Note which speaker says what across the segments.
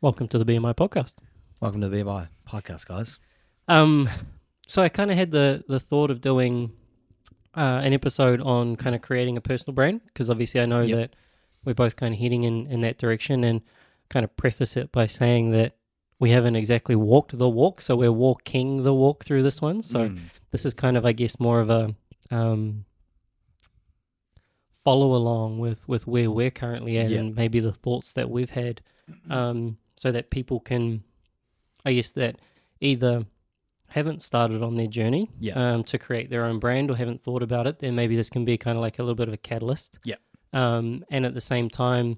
Speaker 1: Welcome to the BMI podcast.
Speaker 2: Welcome to the BMI podcast, guys.
Speaker 1: So I kind of had the thought of doing an episode on kind of creating a personal brand, because obviously I know that we're both kind of heading in that direction, and kind of preface it by saying that we haven't exactly walked the walk, so we're walking the walk through this one. So this is kind of, I guess, more of a follow along with where we're currently at and maybe the thoughts that we've had, so that people can, I guess, that either haven't started on their journey to create their own brand or haven't thought about it, then maybe this can be kind of like a little bit of a catalyst. And at the same time,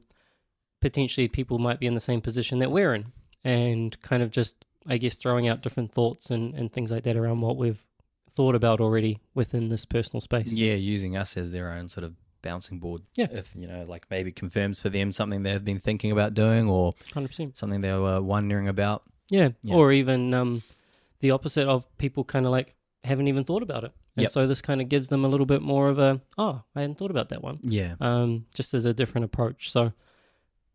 Speaker 1: potentially people might be in the same position that we're in, and kind of just, I guess, throwing out different thoughts and things like that around what we've thought about already within this personal space.
Speaker 2: Yeah, using us as their own sort of bouncing board. Yeah. If, like maybe confirms for them something they've been thinking about doing, or
Speaker 1: 100%.
Speaker 2: something they were wondering about.
Speaker 1: Yeah. Or even the opposite of people kind of like haven't even thought about it. And so this kind of gives them a little bit more of a, I hadn't thought about that one.
Speaker 2: Yeah.
Speaker 1: Just as a different approach. So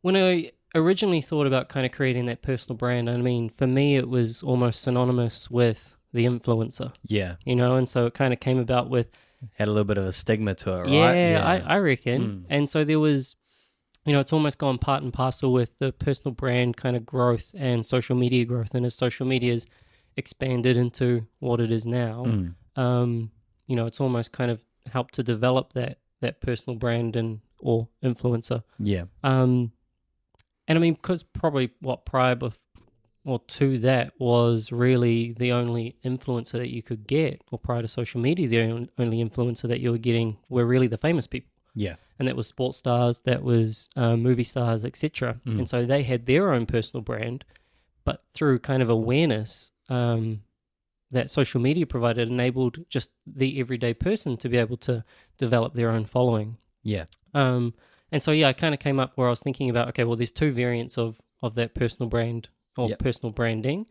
Speaker 1: when I originally thought about kind of creating that personal brand, I mean, for me, it was almost synonymous with the influencer.
Speaker 2: Yeah.
Speaker 1: And so it kind of came about with,
Speaker 2: had a little bit of a stigma to it, right?
Speaker 1: Yeah, I reckon. And so there was, it's almost gone part and parcel with the personal brand kind of growth and social media growth. And as social media's expanded into what it is now, it's almost kind of helped to develop that personal brand or influencer.
Speaker 2: Yeah.
Speaker 1: And I mean, because probably to that was really the only influencer that you could get, or prior to social media, the only influencer that you were getting were really the famous people.
Speaker 2: Yeah.
Speaker 1: And that was sports stars, that was movie stars, etc. And so they had their own personal brand, but through kind of awareness that social media provided, enabled just the everyday person to be able to develop their own following.
Speaker 2: Yeah.
Speaker 1: And so, I kind of came up where I was thinking about, okay, well, there's two variants of that personal brand or personal branding.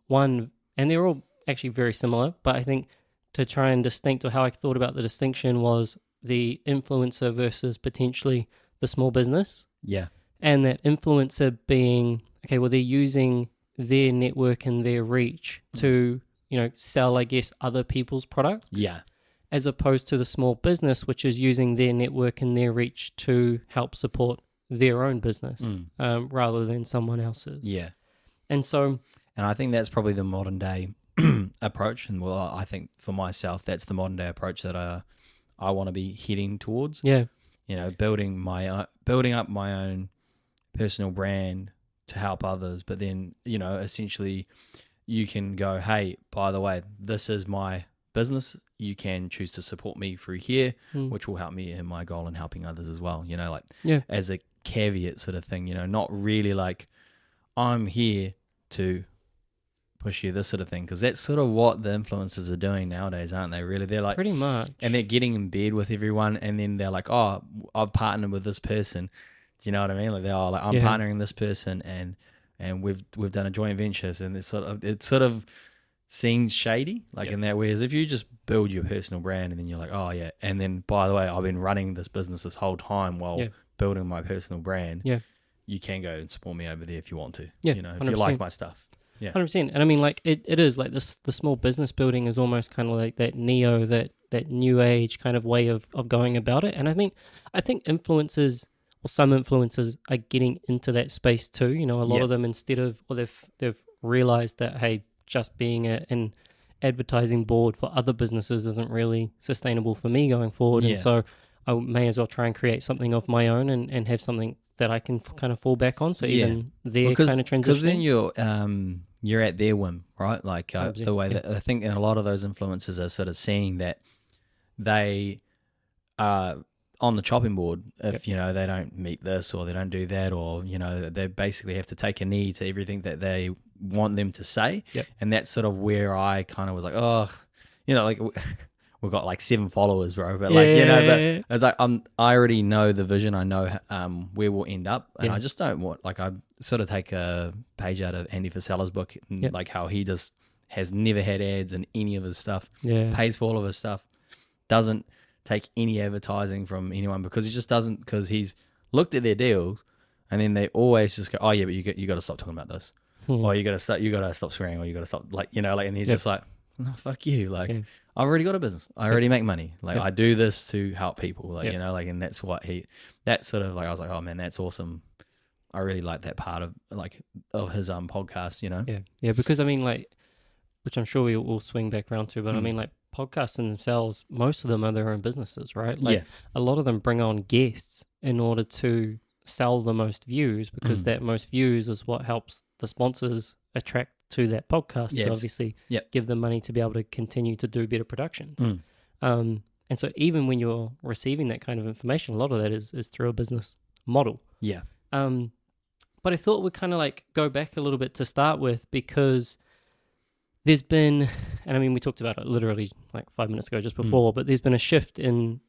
Speaker 1: One, and they're all actually very similar, but I think to try and distinct, or how I thought about the distinction, was the influencer versus potentially the small business.
Speaker 2: Yeah.
Speaker 1: And that influencer being, okay, well, they're using their network and their reach to, sell, I guess, other people's products.
Speaker 2: Yeah.
Speaker 1: As opposed to the small business, which is using their network and their reach to help support their own business rather than someone else's.
Speaker 2: Yeah.
Speaker 1: And so...
Speaker 2: And I think that's probably the modern day approach. And well, I think for myself, that's the modern day approach that I want to be heading towards.
Speaker 1: Yeah.
Speaker 2: Building up my own personal brand to help others. But then, essentially you can go, hey, by the way, this is my business. You can choose to support me through here, which will help me in my goal and helping others as well. As a caveat sort of thing, not really like I'm here to push you, this sort of thing, because that's sort of what the influencers are doing nowadays, aren't they? Really, they're like
Speaker 1: pretty much, and
Speaker 2: they're getting in bed with everyone, and then they're like, oh, I've partnered with this person. Do you know what I mean? Like, they're like, I'm partnering this person, and we've done a joint ventures, and it's sort of seems shady, like in that. Whereas if you just build your personal brand, and then you're like, oh yeah, and then by the way, I've been running this business this whole time while building my personal brand. Yeah, you can go and support me over there if you want to. Yeah, if 100%. You like my stuff. Yeah, 100%.
Speaker 1: And I mean, like it is like this. The small business building is almost kind of like that that new age kind of way of going about it. And I think influencers, or some influencers, are getting into that space too. A lot of them, instead of, or they've realized that, hey, just being an advertising board for other businesses isn't really sustainable for me going forward. And so I may as well try and create something of my own and have something that I can kind of fall back on. So even their kind of transition.
Speaker 2: Because then you're at their whim, right? Like the way that I think, and a lot of those influencers are sort of seeing that they are on the chopping board if, they don't meet this, or they don't do that, or, they basically have to take a knee to everything that they want them to say. And that's sort of where I kind of was like, oh, like we've got like 7 followers, bro, but but it's like I already know the vision. I know where we'll end up, and I just don't want, like, I sort of take a page out of Andy Frisella's book, and like how he just has never had ads in any of his stuff, pays for all of his stuff, doesn't take any advertising from anyone, because he just doesn't, because he's looked at their deals and then they always just go, oh yeah, but you got to stop talking about this, or you got to stop swearing, or you got to stop, like, you know, like, and he's just like, no, fuck you, like, I've already got a business, I already make money, like, I do this to help people, like, you know, like, and that's what that's sort of like, I was like, oh man, that's awesome. I really like that part of his podcast, you know.
Speaker 1: Yeah, because I mean, like, which I'm sure we will swing back around to, but I mean, like, podcasts in themselves, most of them are their own businesses, right? Like, a lot of them bring on guests in order to sell the most views, because that most views is what helps the sponsors attract to that podcast to obviously give them money to be able to continue to do better productions. And so even when you're receiving that kind of information, a lot of that is through a business model.
Speaker 2: Yeah.
Speaker 1: But I thought we'd kind of like go back a little bit to start with, because there's been, and I mean, we talked about it literally like 5 minutes ago just before, but there's been a shift in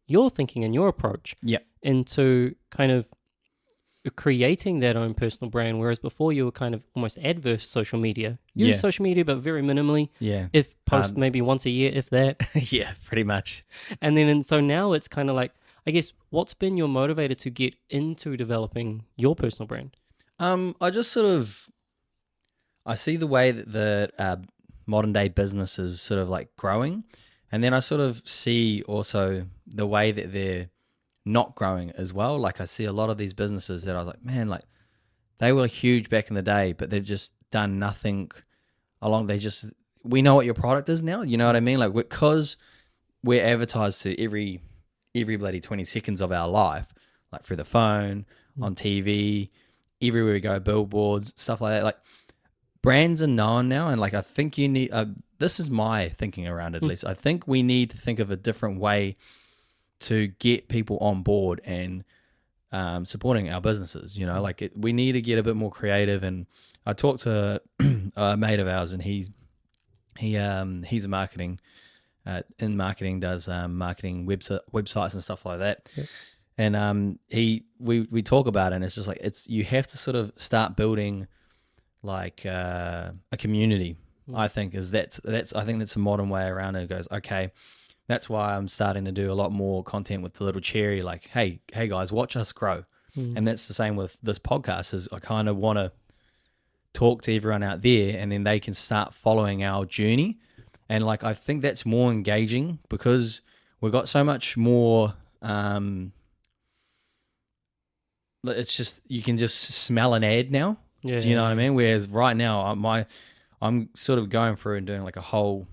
Speaker 1: your thinking and your approach into kind of creating that own personal brand, whereas before you were kind of almost adverse social media. Use social media, but very minimally.
Speaker 2: Yeah.
Speaker 1: If post maybe once a year, if that.
Speaker 2: Yeah, pretty much.
Speaker 1: And so now it's kind of like, I guess, what's been your motivator to get into developing your personal brand?
Speaker 2: I just sort of, I see the way that the modern day business is sort of like growing, and then I sort of see also the way that they're not growing as well. Like, I see a lot of these businesses that I was like, man, like, they were huge back in the day, but they've just done nothing along. We know what your product is now. You know what I mean? Like, because we're advertised to every bloody 20 seconds of our life, like through the phone, on TV, everywhere we go, billboards, stuff like that. Like, brands are known now, and like, I think you need, this is my thinking around it, at least. I think we need to think of a different way to get people on board and supporting our businesses, you know, like, we need to get a bit more creative. And I talked to a mate of ours, and he's a marketing, in marketing, does marketing websites and stuff like that. Yep. And we talk about it, and it's just like, you have to sort of start building like a community. I think that's I think that's a modern way around it. It goes, okay, that's why I'm starting to do a lot more content with the little cherry, like, hey guys, watch us grow. And that's the same with this podcast, is I kind of want to talk to everyone out there, and then they can start following our journey. And like, I think that's more engaging, because we've got so much more, it's just, you can just smell an ad now. Do you know what I mean? Whereas right now, I'm sort of going through and doing like a whole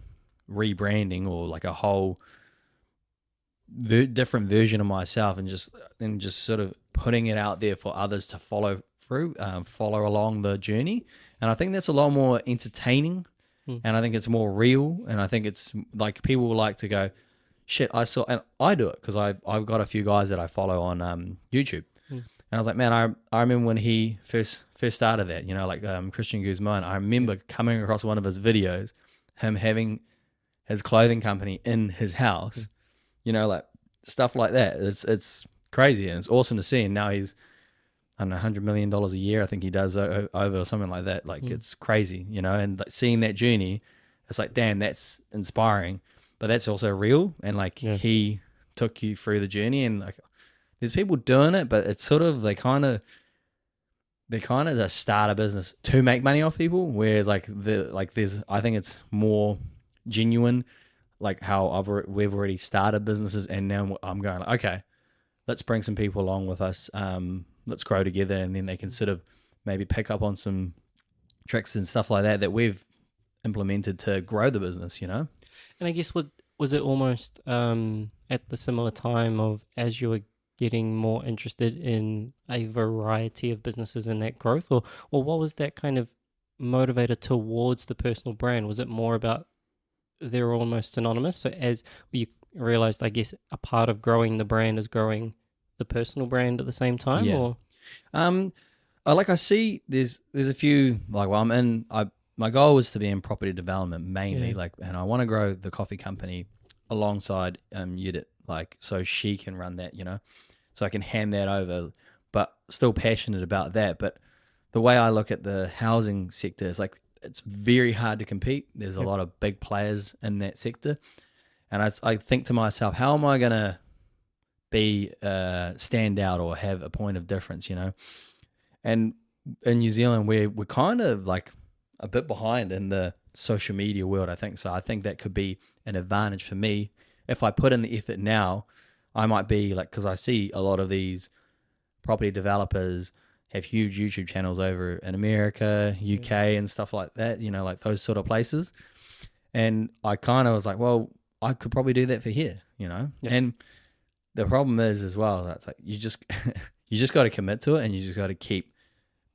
Speaker 2: rebranding, or like a whole different version of myself, and just sort of putting it out there for others to follow along the journey. And I think that's a lot more entertaining, and I think it's more real, and I think it's like, people will like to go, shit, I saw, and I do it because I've got a few guys that I follow on YouTube. And I was like, man, I remember when he first started that, you know, like Christian Guzman. I remember coming across one of his videos, him having his clothing company in his house, you know, like stuff like that. It's crazy, and it's awesome to see. And now he's, I don't know, $100 million a year, I think he does over, or something like that. Like, it's crazy, you know, and like, seeing that journey, it's like, damn, that's inspiring, but that's also real. And like, he took you through the journey, and like, there's people doing it, but it's sort of, they kind of just start a business to make money off people. Whereas like, I think it's more genuine, like how we've already started businesses, and now I'm going like, okay, let's bring some people along with us. Let's grow together, and then they can sort of maybe pick up on some tricks and stuff like that we've implemented to grow the business, you know?
Speaker 1: And I guess, was it almost at the similar time of, as you were getting more interested in a variety of businesses and that growth, or what was that kind of motivator towards the personal brand? Was it more about they're almost synonymous? So as you realized, I guess, a part of growing the brand is growing the personal brand at the same time? Or
Speaker 2: I see there's a few, like, well, my goal was to be in property development mainly, like, and I want to grow the coffee company alongside Judith, like, so she can run that, you know, so I can hand that over, but still passionate about that. But the way I look at the housing sector is like, it's very hard to compete. There's a lot of big players in that sector. And I think to myself, how am I going to be stand out or have a point of difference, And in New Zealand, we're kind of like a bit behind in the social media world, I think. So I think that could be an advantage for me. If I put in the effort now, I might be like, because I see a lot of these property developers have huge YouTube channels over in America, UK, and stuff like that, like those sort of places. And I kind of was like, well, I could probably do that for here, And the problem is as well, that's like you just got to commit to it, and you just got to keep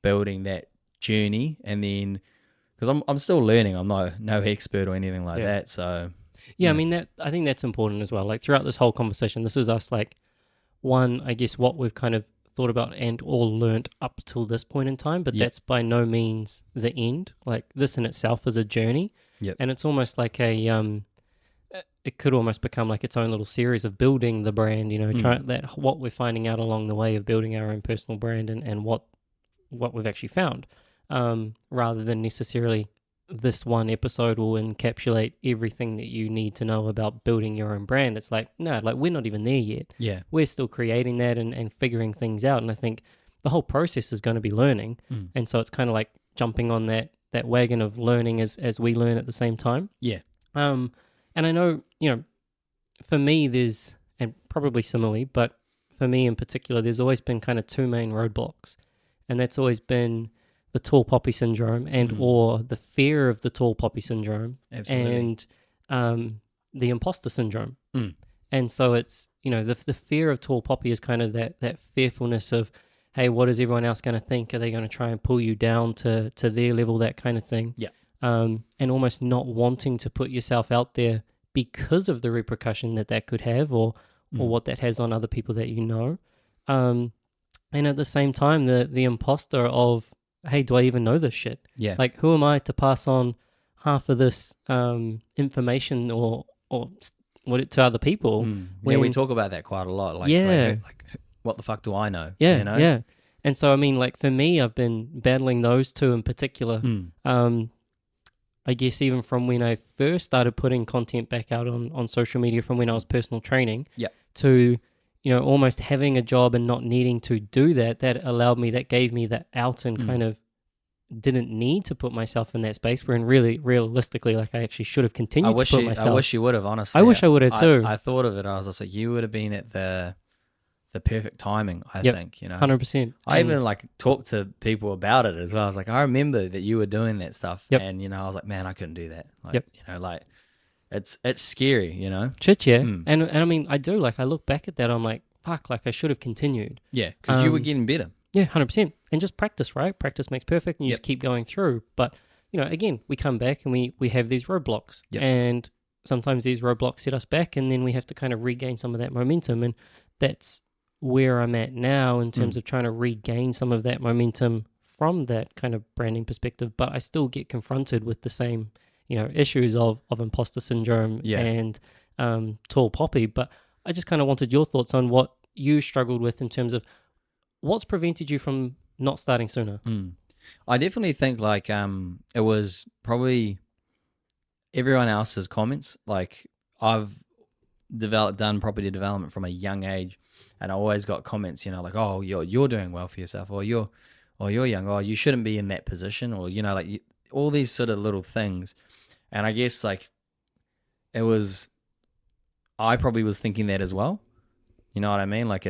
Speaker 2: building that journey. And then because I'm still learning, I'm no expert or anything like that. So
Speaker 1: I mean, I think that's important as well. Like throughout this whole conversation, this is us like one, I guess, what we've kind of thought about and all learnt up till this point in time, but that's by no means the end. Like this in itself is a journey, and it's almost like it could almost become like its own little series of building the brand, what we're finding out along the way of building our own personal brand and what we've actually found, rather than necessarily this one episode will encapsulate everything that you need to know about building your own brand. It's like, no, like we're not even there yet.
Speaker 2: Yeah.
Speaker 1: We're still creating that and figuring things out. And I think the whole process is going to be learning. And so it's kind of like jumping on that wagon of learning as we learn at the same time.
Speaker 2: Yeah.
Speaker 1: And I know, for me there's, and probably similarly, but for me in particular, there's always been kind of two main roadblocks. And that's always been the tall poppy syndrome and or the fear of the tall poppy syndrome.
Speaker 2: Absolutely.
Speaker 1: And the imposter syndrome. And so it's, the fear of tall poppy is kind of that fearfulness of, hey, what is everyone else going to think? Are they going to try and pull you down to their level, that kind of thing?
Speaker 2: Yeah.
Speaker 1: And almost not wanting to put yourself out there because of the repercussion that could have or what that has on other people that you know. And at the same time, the imposter of, hey, do I even know this shit?
Speaker 2: Yeah.
Speaker 1: Like, who am I to pass on half of this information or to other people?
Speaker 2: We talk about that quite a lot. Like, what the fuck do I know?
Speaker 1: Yeah, yeah. And so, I mean, like, for me, I've been battling those two in particular. I guess even from when I first started putting content back out on social media from when I was personal training to, almost having a job and not needing to do that gave me that out and kind of didn't need to put myself in that space where really realistically, like I actually should have continued to put myself.
Speaker 2: I wish you would have, honestly.
Speaker 1: I wish I would have too.
Speaker 2: I thought of it. I was just like, you would have been at the perfect timing, I think,
Speaker 1: 100%.
Speaker 2: I even like talked to people about it as well. I was like, I remember that you were doing that stuff. And, I was like, man, I couldn't do that. Like, like it's scary,
Speaker 1: Shit, yeah. And I mean, I do, like, I look back at that, I'm like, fuck, like I should have continued.
Speaker 2: Yeah, because you were getting better.
Speaker 1: Yeah, 100%. And just practice, right? Practice makes perfect and you just keep going through. But, again, we come back and we have these roadblocks. And sometimes these roadblocks set us back and then we have to kind of regain some of that momentum. And that's where I'm at now in terms of trying to regain some of that momentum from that kind of branding perspective. But I still get confronted with the same, issues of imposter syndrome and tall poppy. But I just kind of wanted your thoughts on what you struggled with in terms of what's prevented you from not starting sooner.
Speaker 2: I definitely think like it was probably everyone else's comments. Like I've done property development from a young age, and I always got comments, like, oh, you're doing well for yourself, or you're young, or you shouldn't be in that position, or like all these sort of little things. And I guess like I probably was thinking that as well. You know what I mean? Like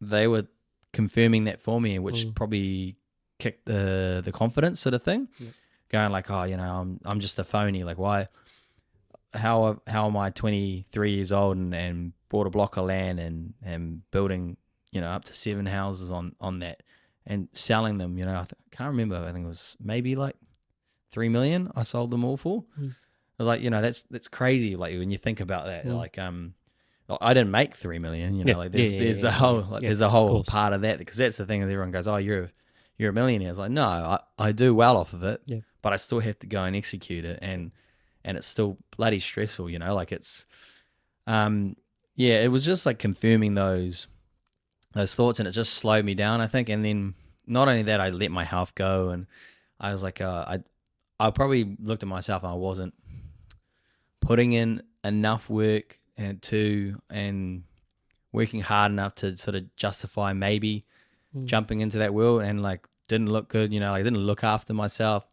Speaker 2: they were confirming that for me, which probably kicked the confidence sort of thing. Going like, oh, I'm just a phony. Like why? How am I 23 years old and bought a block of land and building, up to 7 houses on that and selling them, I can't remember. I think it was maybe like 3 million I sold them all for. I was like, that's crazy. Like when you think about that, like, I didn't make 3 million, like there's a whole, there's a whole part of that, because that's the thing that everyone goes, oh, you're a millionaire. It's like, no, I do well off of it, but I still have to go and execute it. And it's still bloody stressful, like it's, it was just like confirming those thoughts, and it just slowed me down, I think. And then not only that, I let my health go, and I was like, I probably looked at myself and I wasn't putting in enough work and working hard enough to sort of justify maybe jumping into that world, and like didn't look good, you know, like didn't look after myself.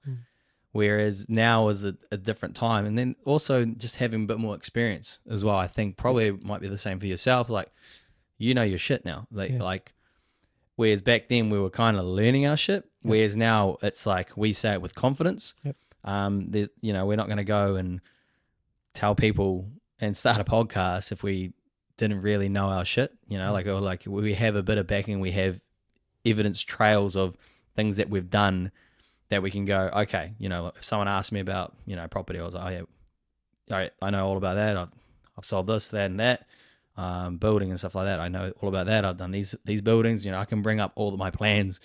Speaker 2: Whereas now is a different time. And then also just having a bit more experience as well. I think probably it might be the same for yourself. Like, you know your shit now. Like whereas back then we were kind of learning our shit. Whereas now it's like we say it with confidence. You know, we're not going to go and tell people and start a podcast if we didn't really know our shit, you know, like we have a bit of backing, we have evidence trails of things that we've done that we can go, okay, you know, if someone asked me about, you know, property, I was like, oh yeah, I know all about that. I've sold this, that, and that, building and stuff like that. I know all about that. I've done these buildings, you know, I can bring up all of my plans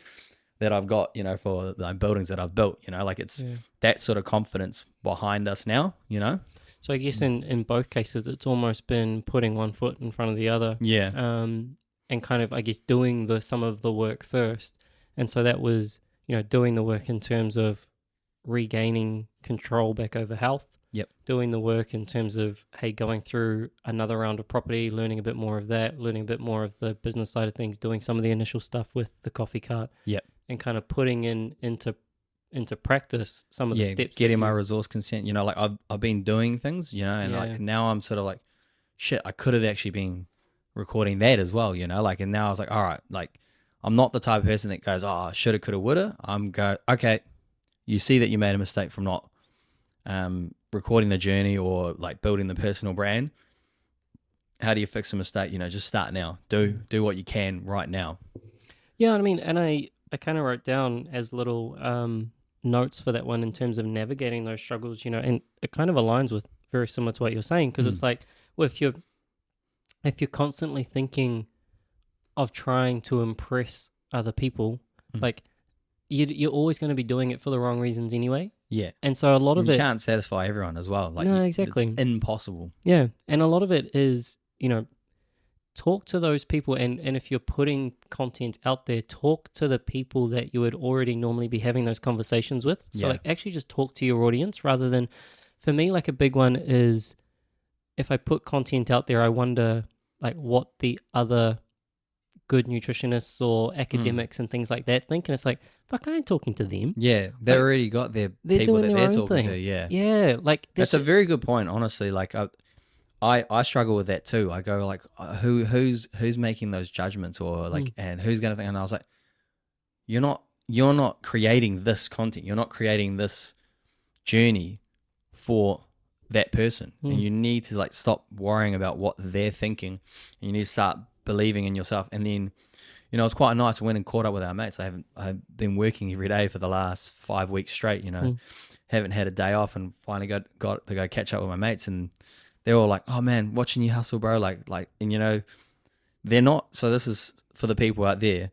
Speaker 2: that I've got, you know, for the buildings that I've built, you know, like it's that sort of confidence behind us now, you know?
Speaker 1: So I guess in both cases, it's almost been putting one foot in front of the other.
Speaker 2: Yeah.
Speaker 1: And kind of, I guess, doing some of the work first. And so that was, you know, doing the work in terms of regaining control back over health.
Speaker 2: Yep.
Speaker 1: Doing the work in terms of, hey, going through another round of property, learning a bit more of that, learning a bit more of the business side of things, doing some of the initial stuff with the coffee cart.
Speaker 2: Yep.
Speaker 1: And kind of putting into practice some of the steps.
Speaker 2: Getting my resource consent, you know, like I've been doing things, you know, and like now I'm sort of like, shit, I could have actually been recording that as well, you know, like, and now I was like, all right, like I'm not the type of person that goes, oh, shoulda, coulda, woulda. Okay, you see that you made a mistake from not recording the journey or like building the personal brand. How do you fix a mistake? You know, just start now. Do what you can right now.
Speaker 1: Yeah, I mean, and I kind of wrote down as little notes for that one in terms of navigating those struggles, you know, and it kind of aligns with very similar to what you're saying, because it's like, well, if you're constantly thinking of trying to impress other people, like you're always going to be doing it for the wrong reasons anyway. Yeah. And so a lot of
Speaker 2: you can't satisfy everyone as well. Like,
Speaker 1: no, exactly.
Speaker 2: It's impossible.
Speaker 1: Yeah. And a lot of it is, you know, talk to those people, and if you're putting content out there, talk to the people that you would already normally be having those conversations with. So like actually just talk to your audience rather than, for me, like a big one is if I put content out there, I wonder like what the other good nutritionists or academics and things like that think. And it's like, fuck, I ain't talking to them.
Speaker 2: Yeah. They like, already got their people that they're talking
Speaker 1: thing.
Speaker 2: to. Yeah.
Speaker 1: Yeah. Like
Speaker 2: that's a very good point, honestly. Like I struggle with that too. I go like, who's making those judgments, or like, and who's going to think? And I was like, you're not creating this content. You're not creating this journey for that person, and you need to like stop worrying about what they're thinking, and you need to start believing in yourself. And then, you know, it's quite nice. I went and caught up with our mates. I've been working every day for the last 5 weeks straight. You know, haven't had a day off, and finally got to go catch up with my mates, and they're all like, oh man, watching you hustle, bro. Like, and you know, they're not, so this is for the people out there.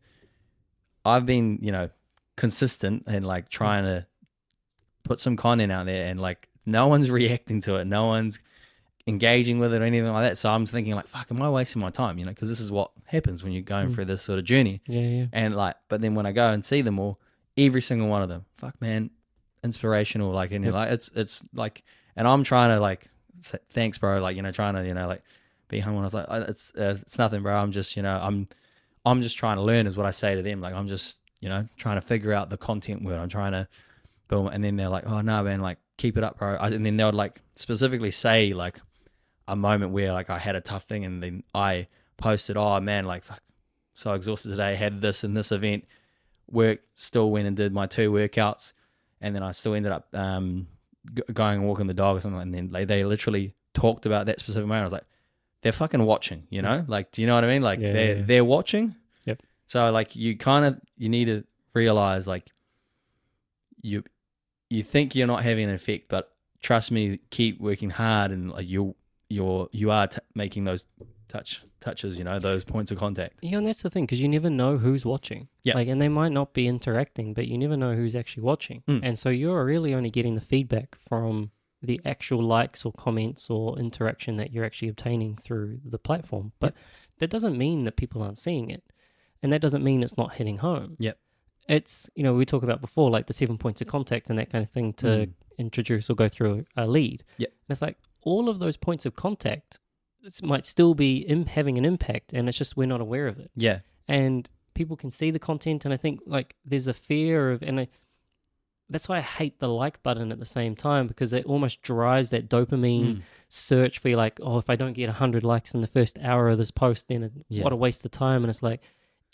Speaker 2: I've been, you know, consistent and like trying to put some content out there, and like no one's reacting to it. No one's engaging with it or anything like that. So I'm thinking like, fuck, am I wasting my time? You know, because this is what happens when you're going through this sort of journey. Yeah. And like, but then when I go and see them all, every single one of them, fuck man, inspirational. Like, and you're like, it's like, and I'm trying to like, thanks bro, like, you know, trying to, you know, like be humble. I was like, it's nothing bro, I'm just, you know, I'm just trying to learn is what I say to them. Like, I'm just, you know, trying to figure out the content word. I'm trying to build, and then they're like, oh no man, like keep it up bro. And then they would like specifically say like a moment where like I had a tough thing, and then I posted, oh man, like fuck, so exhausted today, had this and this event, still went and did my 2 workouts, and then I still ended up going and walking the dog or something, and then they literally talked about that specific moment. I was like, they're fucking watching, you know? Like, do you know what I mean? Like they're watching.
Speaker 1: Yep.
Speaker 2: So like you need to realize like you think you're not having an effect, but trust me, keep working hard, and like you are making those touches, you know, those points of contact.
Speaker 1: Yeah, and that's the thing, because you never know who's watching. Yeah. Like, and they might not be interacting, but you never know who's actually watching. And so you're really only getting the feedback from the actual likes or comments or interaction that you're actually obtaining through the platform. But that doesn't mean that people aren't seeing it. And that doesn't mean it's not hitting home.
Speaker 2: Yep.
Speaker 1: It's, you know, we talk about before, like the 7 points of contact and that kind of thing to introduce or go through a lead.
Speaker 2: Yep.
Speaker 1: And it's like all of those points of contact, might still be having an impact, and it's just we're not aware of it.
Speaker 2: Yeah.
Speaker 1: And people can see the content, and I think like there's a fear of, that's why I hate the like button at the same time, because it almost drives that dopamine search for you, like, oh, if I don't get 100 likes in the first hour of this post, then what a waste of time. And it's like,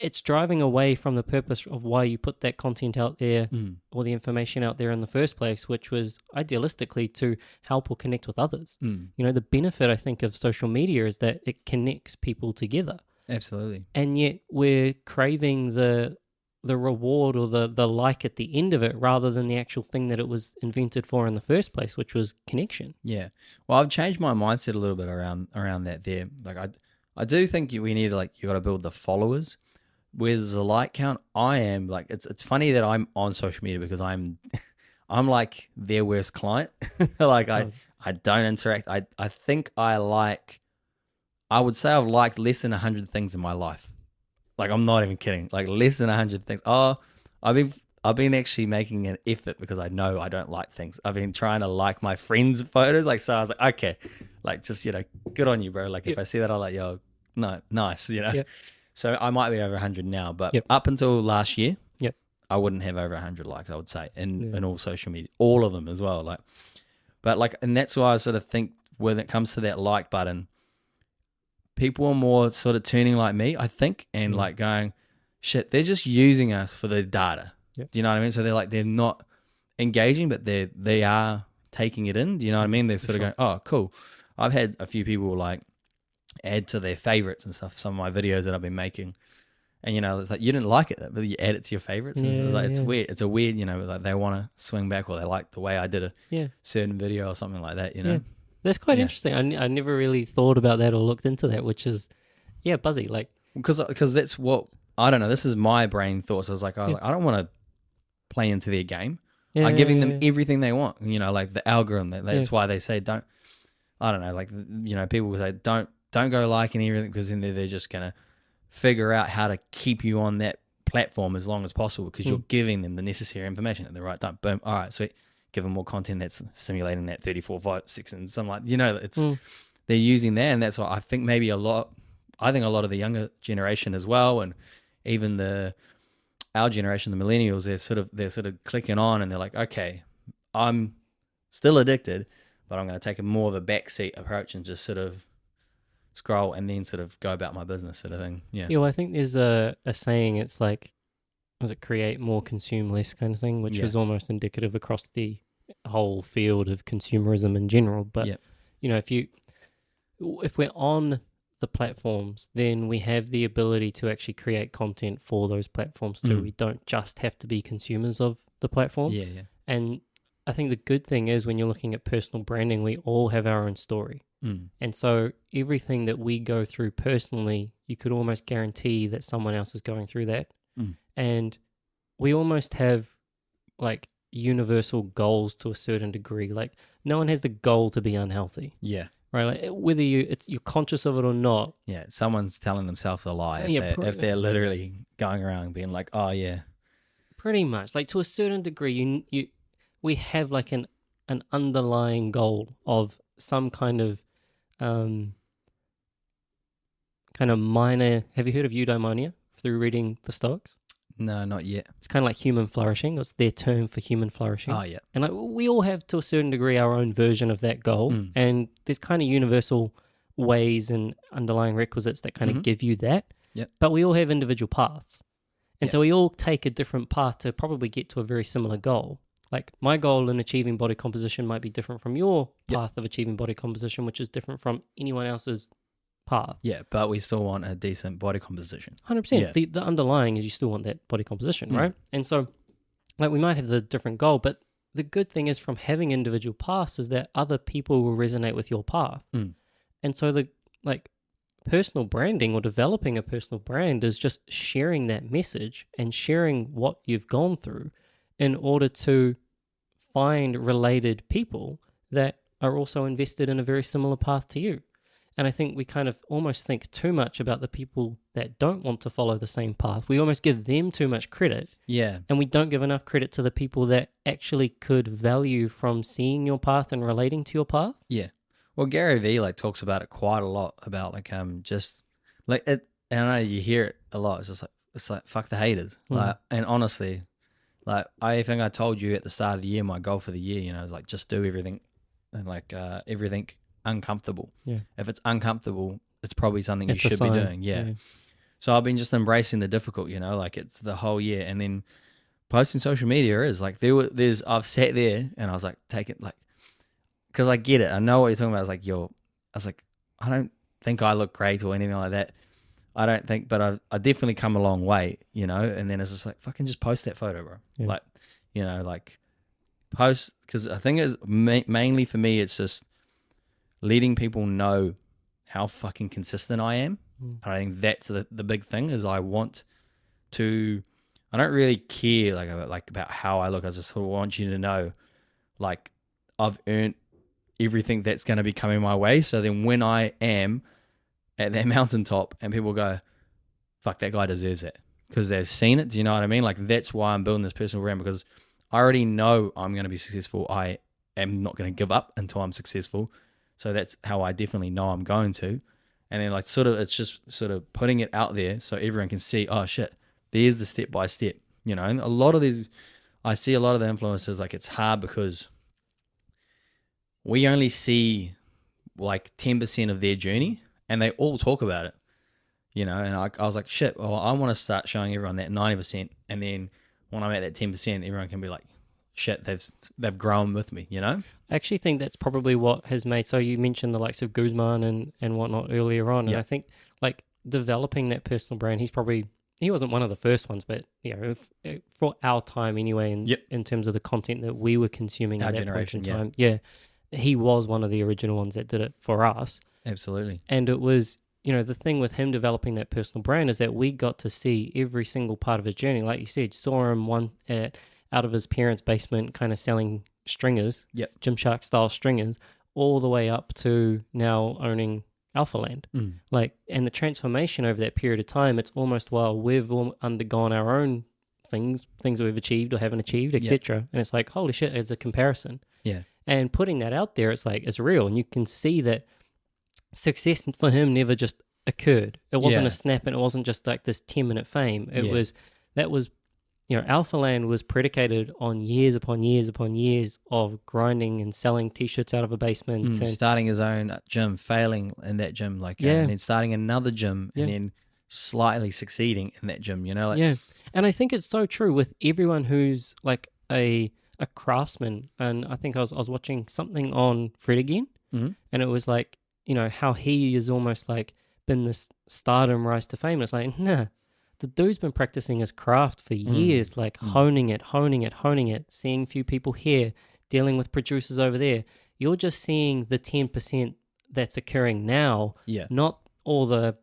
Speaker 1: it's driving away from the purpose of why you put that content out there or the information out there in the first place, which was idealistically to help or connect with others. You know, the benefit, I think, of social media is that it connects people together.
Speaker 2: Absolutely.
Speaker 1: And yet we're craving the reward or the like at the end of it, rather than the actual thing that it was invented for in the first place, which was connection.
Speaker 2: Yeah. Well, I've changed my mindset a little bit around that there. Like I do think we need, like, you got to build the followers. With the like count, I am like, it's funny that I'm on social media because I'm like their worst client. Like I don't interact. I think I would say I've liked less than 100 things in my life. Like, I'm not even kidding. Like, less than 100 things. Oh, I've been actually making an effort because I know I don't like things. I've been trying to like my friends' photos. Like, so I was like, okay, like, just, good on you, bro. Like, if I see that, I'm like, yo, no, nice,
Speaker 1: Yeah.
Speaker 2: So I might be over 100 now, but up until last year,
Speaker 1: Yep.
Speaker 2: I wouldn't have over 100 likes, I would say, in all social media, all of them as well. Like, but like, and that's why I sort of think when it comes to that like button, people are more sort of turning like me, I think, and like going, shit, they're just using us for the data.
Speaker 1: Yep.
Speaker 2: Do you know what I mean? So they're not engaging, but they are taking it in. Do you know what I mean? They're sort of going, oh, cool. I've had a few people like add to their favorites and stuff some of my videos that I've been making, and it's like, you didn't like it, but you add it to your favorites. And it's like, it's weird. It's a weird, like they want to swing back, or they like the way I did a certain video or something like that.
Speaker 1: Yeah. That's quite interesting. I never really thought about that or looked into that, which is buzzy. Like,
Speaker 2: because that's what, I don't know. This is my brain thoughts. I was like, I don't want to play into their game. I'm giving them everything they want. Like the algorithm. That's why they say don't. I don't know. Like people will say don't go liking everything, because then they're just gonna figure out how to keep you on that platform as long as possible, because you're giving them the necessary information at the right time. Boom. All right. So give them more content that's stimulating that 34, 5, 6, and something like, it's they're using that, and that's what I think maybe a lot of the younger generation as well, and even our generation, the millennials, they're sort of clicking on, and they're like, okay, I'm still addicted, but I'm going to take a more of a backseat approach and just sort of scroll and then sort of go about my business, sort of thing. Yeah.
Speaker 1: Yeah. Well, I think there's a saying. It's like, was it create more, consume less kind of thing, which is almost indicative across the whole field of consumerism in general. But if we're on the platforms, then we have the ability to actually create content for those platforms too. We don't just have to be consumers of the platform.
Speaker 2: Yeah, yeah.
Speaker 1: And I think the good thing is, when you're looking at personal branding, we all have our own story. And so everything that we go through personally, you could almost guarantee that someone else is going through that. And we almost have like universal goals to a certain degree. Like, no one has the goal to be unhealthy.
Speaker 2: Yeah.
Speaker 1: Right? Like, whether you're conscious of it or not.
Speaker 2: Yeah. Someone's telling themselves a lie if they're literally going around being like, oh yeah. Pretty
Speaker 1: much. Like, to a certain degree, we have like an underlying goal of some kind of minor. Have you heard of eudaimonia through reading the Stoics?
Speaker 2: No, not yet.
Speaker 1: It's kind of like human flourishing. It's their term for human flourishing.
Speaker 2: Oh, yeah.
Speaker 1: And like, we all have, to a certain degree, our own version of that goal. And there's kind of universal ways and underlying requisites that kind of give you that.
Speaker 2: Yep.
Speaker 1: But we all have individual paths. And so we all take a different path to probably get to a very similar goal. Like, my goal in achieving body composition might be different from your path of achieving body composition, which is different from anyone else's path.
Speaker 2: Yeah, but we still want a decent body composition.
Speaker 1: 100%. Yeah. The underlying is you still want that body composition, right? And so, like, we might have the different goal, but the good thing is, from having individual paths, is that other people will resonate with your path. And so personal branding, or developing a personal brand, is just sharing that message and sharing what you've gone through in order to find related people that are also invested in a very similar path to you. And I think we kind of almost think too much about the people that don't want to follow the same path. We almost give them too much credit.
Speaker 2: Yeah.
Speaker 1: And we don't give enough credit to the people that actually could value from seeing your path and relating to your path.
Speaker 2: Yeah. Well, Gary Vee like talks about it quite a lot about like just like it. And I know you hear it a lot. It's like fuck the haters. Like, and honestly, like I think I told you at the start of the year, my goal for the year, you know, is like just do everything and like everything uncomfortable.
Speaker 1: Yeah.
Speaker 2: If it's uncomfortable, it's probably something
Speaker 1: It's
Speaker 2: you
Speaker 1: a
Speaker 2: should be
Speaker 1: sign.
Speaker 2: doing. Yeah. So I've been just embracing the difficult, you know, like it's the whole year. And then posting social media is like I've sat there and I was like, take it like, because I get it. I know what you're talking about. I was like, I don't think I look great or anything like that. I don't think, but I definitely come a long way, you know. And then it's just like, fucking just post that photo, bro.
Speaker 1: Yeah.
Speaker 2: Like, you know, like post, because I think it's mainly for me, it's just letting people know how fucking consistent I am. And I think that's the big thing is I don't really care about how I look. I just sort of want you to know, like, I've earned everything that's going to be coming my way. So then when I am at that mountaintop and people go, fuck, that guy deserves it because they've seen it. Do you know what I mean? Like, that's why I'm building this personal brand, because I already know I'm going to be successful. I am not going to give up until I'm successful. So that's how I definitely know I'm going to. And then like it's just sort of putting it out there so everyone can see, oh shit, there's the step by step, you know. And a lot of these, I see a lot of the influencers, like it's hard because we only see like 10% of their journey and they all talk about it, you know. And I was like, shit, well, I want to start showing everyone that 90%. And then when I'm at that 10%, everyone can be like, shit, they've grown with me, you know?
Speaker 1: I actually think that's probably what has made, so you mentioned the likes of Guzman and whatnot earlier on. And I think like developing that personal brand, he wasn't one of the first ones, but you know, for our time anyway, in terms of the content that we were consuming
Speaker 2: our
Speaker 1: at that
Speaker 2: generation,
Speaker 1: point in time. Yeah. He was one of the original ones that did it for us.
Speaker 2: Absolutely.
Speaker 1: And it was, you know, the thing with him developing that personal brand is that we got to see every single part of his journey. Like you said, saw him out of his parents' basement kind of selling stringers, Gymshark style stringers, all the way up to now owning Alphaland. Like, and the transformation over that period of time, it's almost, well, we've all undergone our own things that we've achieved or haven't achieved, etc. And it's like, holy shit, as a comparison.
Speaker 2: Yeah.
Speaker 1: And putting that out there, it's like, it's real. And you can see that success for him never just occurred. It wasn't a snap, and it wasn't just like this 10-minute fame. That was, you know, Alphaland was predicated on years upon years upon years of grinding and selling t-shirts out of a basement. And
Speaker 2: starting his own gym, failing in that gym, and then starting another gym and then slightly succeeding in that gym, you know? Like,
Speaker 1: and I think it's so true with everyone who's like a craftsman. And I think I was watching something on Fred again, and it was like, you know, how he is almost like been this stardom rise to fame. And it's like, nah, the dude's been practicing his craft for years, like honing it, seeing a few people here, dealing with producers over there. You're just seeing the 10% that's occurring now, not all the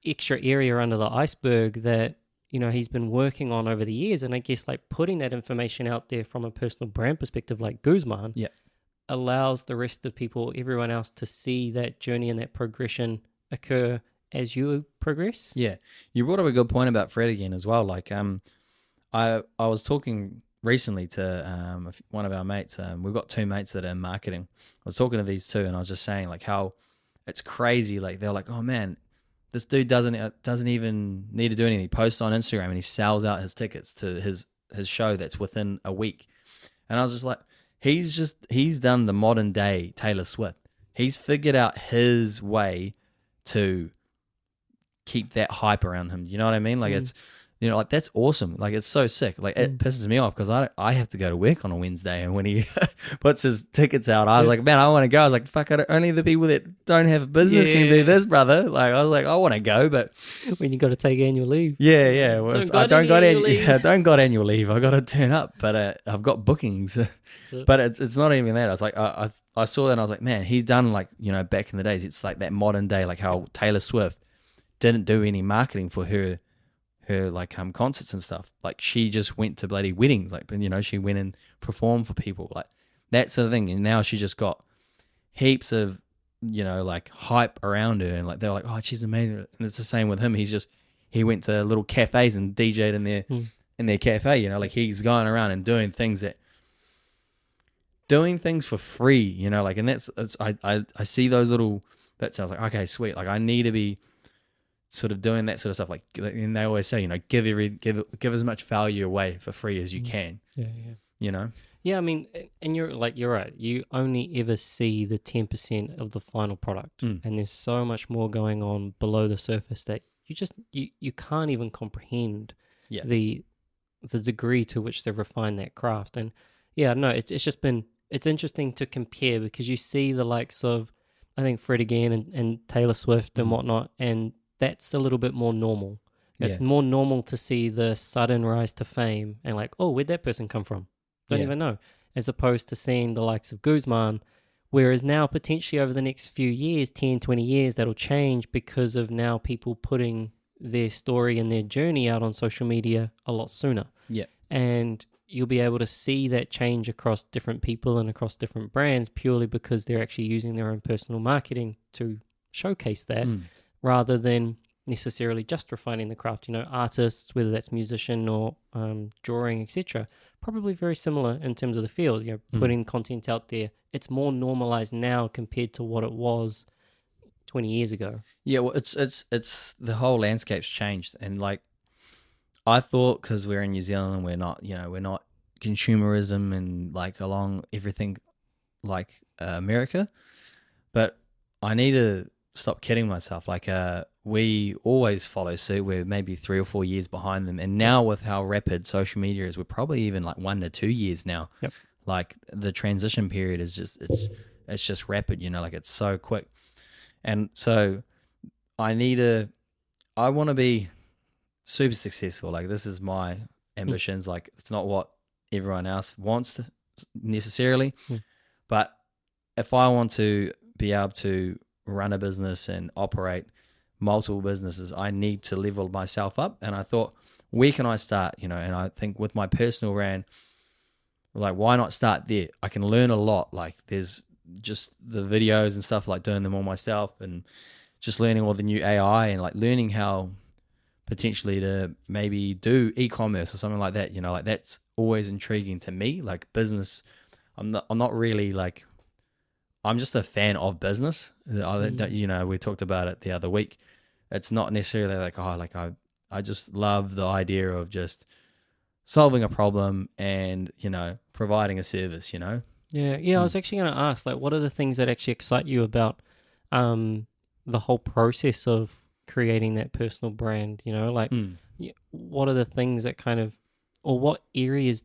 Speaker 1: extra area under the iceberg that, you know, he's been working on over the years. And I guess like putting that information out there from a personal brand perspective, like Guzman, allows the rest of people, everyone else, to see that journey and that progression occur as you progress.
Speaker 2: Yeah. You brought up a good point about Fred again as well. Like, I was talking recently to one of our mates. We've got two mates that are in marketing. I was talking to these two, and I was just saying like how it's crazy. Like, they're like, oh man, this dude doesn't even need to do anything. He posts on Instagram and he sells out his tickets to his show that's within a week. And I was just like, he's done the modern day Taylor Swift. He's figured out his way to keep that hype around him. You know what I mean? Like, it's, you know, like, that's awesome. Like, it's so sick. Like, it pisses me off because I have to go to work on a Wednesday, and when he puts his tickets out, I was like, man, I want to go. I was like, fuck, only the people that don't have a business can do this, brother. Like, I was like, I want to go, but
Speaker 1: when you got to take annual leave.
Speaker 2: Yeah. Well, I don't got annual leave. I got to turn up, but I've got bookings. But it's not even that. I was like, I saw that and I was like, man, he's done, like, you know, back in the days, it's like that modern day, like how Taylor Swift didn't do any marketing for her like concerts and stuff. Like, she just went to bloody weddings, like, you know, she went and performed for people, like that sort of thing. And now she just got heaps of, you know, like hype around her, and like they're like, oh, she's amazing. And it's the same with him. He went to little cafes and DJ'd in their cafe, you know, like he's going around and doing things that doing things for free, you know, like, and I see those little bits. I was like, okay, sweet. Like, I need to be sort of doing that sort of stuff. Like, and they always say, you know, give as much value away for free as you can.
Speaker 1: Yeah.
Speaker 2: You know.
Speaker 1: Yeah, I mean, and you're right. You only ever see the 10% of the final product, and there's so much more going on below the surface that you can't even comprehend the degree to which they've refined that craft. And yeah, no, it's interesting to compare, because you see the likes of, I think, Fred again and Taylor Swift and whatnot, and that's a little bit more normal. It's more normal to see the sudden rise to fame and like, oh, where'd that person come from? Don't even know, as opposed to seeing the likes of Guzman, whereas now potentially over the next few years, 10, 20 years, that'll change because of now people putting their story and their journey out on social media a lot sooner.
Speaker 2: Yeah.
Speaker 1: And you'll be able to see that change across different people and across different brands purely because they're actually using their own personal marketing to showcase that rather than necessarily just refining the craft. You know, artists, whether that's musician or drawing, etc., probably very similar in terms of the field. You know, putting content out there, it's more normalized now compared to what it was 20 years ago.
Speaker 2: Yeah, well, it's the whole landscape's changed, and like, I thought, because we're in New Zealand and we're not consumerism and like along everything like America, but I need to stop kidding myself. Like, we always follow suit. We're maybe 3 or 4 years behind them, and now with how rapid social media is, we're probably even like 1 to 2 years now.
Speaker 1: Yep.
Speaker 2: Like, the transition period is it's just rapid. You know, like, it's so quick, and so I want to be super successful. Like, this is my ambitions. Like, it's not what everyone else wants necessarily, but if I want to be able to run a business and operate multiple businesses, I need to level myself up. And I thought, where can I start? You know, and I think with my personal brand, like, why not start there? I can learn a lot. Like, there's just the videos and stuff, like doing them all myself, and just learning all the new AI and like learning how potentially to maybe do e-commerce or something like that. You know, like, that's always intriguing to me. Like, business, I'm not really like, I'm just a fan of business. You know, we talked about it the other week. It's not necessarily like, oh, like, I just love the idea of just solving a problem and, you know, providing a service, you know?
Speaker 1: Yeah. I was actually going to ask, like, what are the things that actually excite you about the whole process of creating that personal brand? You know, like, what are the things that kind of, or what areas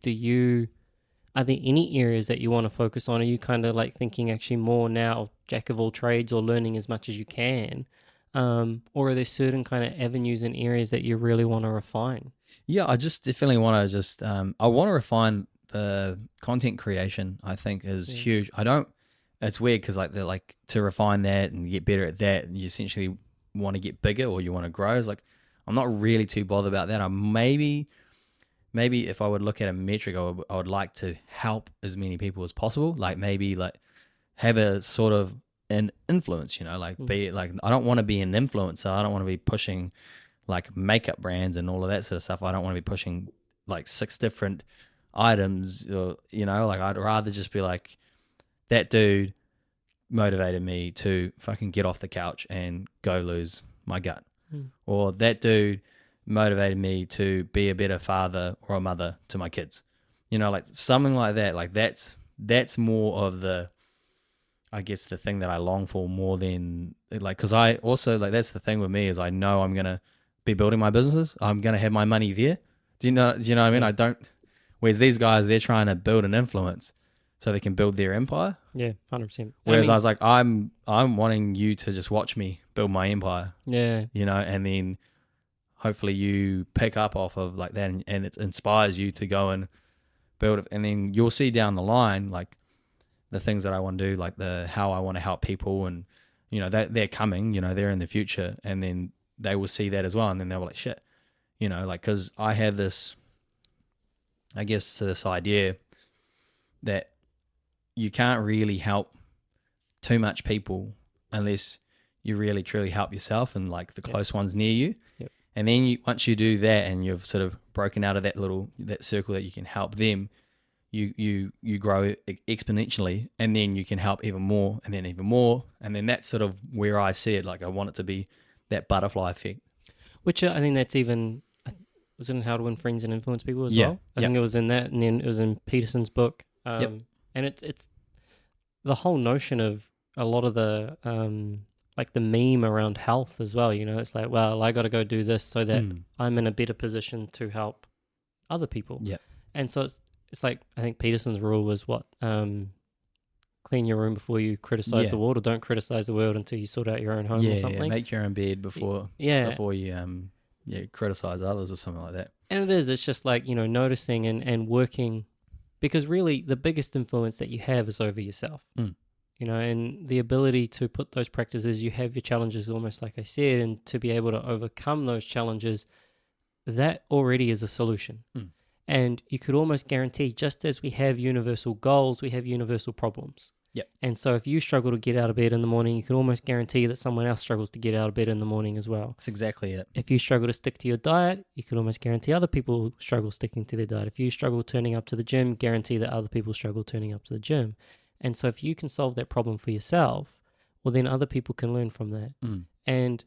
Speaker 1: are there any areas that you want to focus on? Are you kind of like thinking actually more now jack of all trades or learning as much as you can? Or are there certain kind of avenues and areas that you really want to refine?
Speaker 2: Yeah, I just definitely want to I want to refine the content creation. I think is huge. It's weird because like to refine that and get better at that, and you essentially want to get bigger or you want to grow. It's like, I'm not really too bothered about that. I maybe if I would look at a metric, I would like to help as many people as possible. Like, maybe like have a sort of an influence, you know, like be like, I don't want to be an influencer. I don't want to be pushing like makeup brands and all of that sort of stuff. I don't want to be pushing like 6 different items, or, you know, like, I'd rather just be like, that dude motivated me to fucking get off the couch and go lose my gut. Or that dude motivated me to be a better father or a mother to my kids, you know, like something like that. Like, that's more of the, I guess, the thing that I long for more than like, because I also like, that's the thing with me is I know I'm gonna be building my businesses. I'm gonna have my money there. Do you know what I mean? I don't. Whereas these guys, they're trying to build an influence so they can build their empire.
Speaker 1: Yeah, 100%.
Speaker 2: Whereas I was like, I'm wanting you to just watch me build my empire.
Speaker 1: Yeah,
Speaker 2: you know, and then hopefully you pick up off of like that, and it inspires you to go and build it. And then you'll see down the line, like, the things that I want to do, like how I want to help people, and, you know, that they're coming, you know, they're in the future, and then they will see that as well. And then they'll be like, shit, you know, like, cause I have this, I guess, this idea that you can't really help too much people unless you really truly help yourself and like the close ones near you.
Speaker 1: Yep.
Speaker 2: And then once you do that and you've sort of broken out of that circle that you can help them, you grow exponentially, and then you can help even more, and then that's sort of where I see it. Like I want it to be that butterfly effect.
Speaker 1: Which I think that's even was in How to Win Friends and Influence People as well. I
Speaker 2: Yep.
Speaker 1: think it was in that, and then it was in Peterson's book.
Speaker 2: Yep.
Speaker 1: And it's the whole notion of a lot of the like the meme around health as well. You know, it's like, well, I got to go do this so that I'm in a better position to help other people.
Speaker 2: Yep.
Speaker 1: And so it's like, I think Peterson's rule was what, clean your room before you criticize the world, or don't criticize the world until you sort out your own home or something.
Speaker 2: Yeah, make your own bed before you criticize others or something like that.
Speaker 1: And it's just like, you know, noticing and working, because really the biggest influence that you have is over yourself. You know, and the ability to put those practices, you have your challenges almost like I said, and to be able to overcome those challenges, that already is a solution. And you could almost guarantee, just as we have universal goals, we have universal problems.
Speaker 2: Yep.
Speaker 1: And so if you struggle to get out of bed in the morning, you can almost guarantee that someone else struggles to get out of bed in the morning as well.
Speaker 2: That's exactly it.
Speaker 1: If you struggle to stick to your diet, you can almost guarantee other people struggle sticking to their diet. If you struggle turning up to the gym, guarantee that other people struggle turning up to the gym. And so if you can solve that problem for yourself, well, then other people can learn from that. And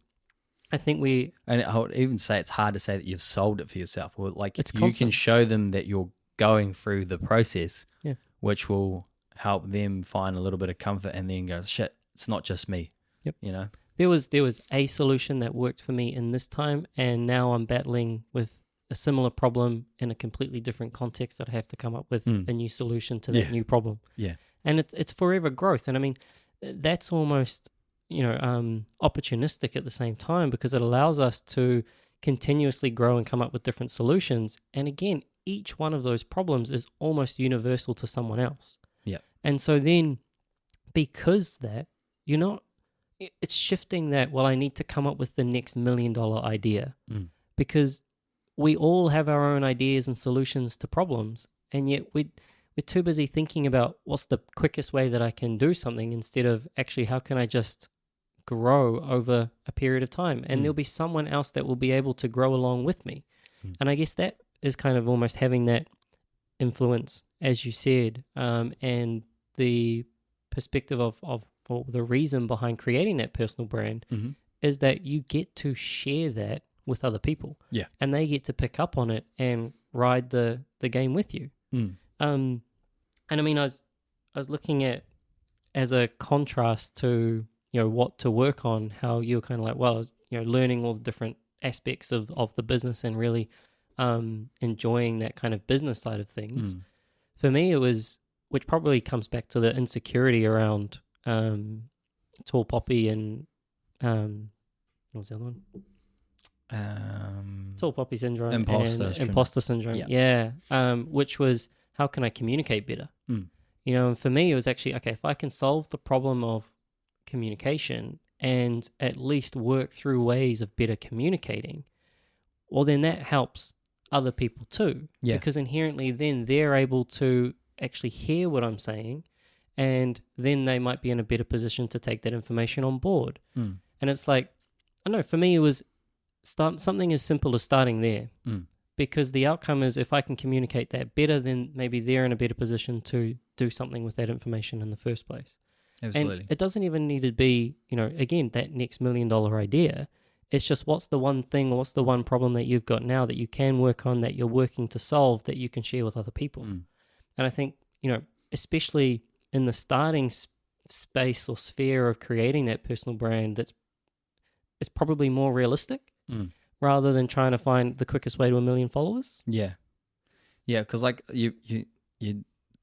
Speaker 1: I think
Speaker 2: and I would even say it's hard to say that you've solved it for yourself. Or like
Speaker 1: it's
Speaker 2: you
Speaker 1: constant.
Speaker 2: can show them that you're going through the process, which will help them find a little bit of comfort, and then go, shit, it's not just me.
Speaker 1: Yep.
Speaker 2: You know,
Speaker 1: there was a solution that worked for me in this time, and now I'm battling with a similar problem in a completely different context that I have to come up with a new solution to that new problem.
Speaker 2: Yeah.
Speaker 1: And it's forever growth. And I mean, that's almost, you know, opportunistic at the same time, because it allows us to continuously grow and come up with different solutions. And again, each one of those problems is almost universal to someone else.
Speaker 2: Yeah.
Speaker 1: And so then, because that, it's shifting that, well, I need to come up with the next $1 million idea, because we all have our own ideas and solutions to problems. And yet we're too busy thinking about what's the quickest way that I can do something, instead of actually how can I just grow over a period of time, and there'll be someone else that will be able to grow along with me. And I guess that is kind of almost having that influence, as you said, and the perspective of or the reason behind creating that personal brand is that you get to share that with other people, and they get to pick up on it and ride the game with you. And I mean, I was looking at, as a contrast to, you know, what to work on, how you're kind of like, well, I was, you know, learning all the different aspects of the business and really enjoying that kind of business side of things. For me, it was, which probably comes back to the insecurity around Tall Poppy and what was the other one? Tall Poppy syndrome, imposter syndrome. Yeah. Which was, how can I communicate better? You know, and for me, it was actually, okay, if I can solve the problem of communication and at least work through ways of better communicating, well, then that helps other people too. Because inherently then they're able to actually hear what I'm saying, and then they might be in a better position to take that information on board. And it's like, I don't know, for me, it was something as simple as starting there. Because the outcome is, if I can communicate that better, then maybe they're in a better position to do something with that information in the first place.
Speaker 2: Absolutely.
Speaker 1: And it doesn't even need to be, you know, again, that next $1 million idea. It's just, what's the one thing, or what's the one problem that you've got now that you can work on, that you're working to solve, that you can share with other people. And I think, you know, especially in the starting space or sphere of creating that personal brand, it's probably more realistic. Rather than trying to find the quickest way to 1 million followers. Yeah,
Speaker 2: because like you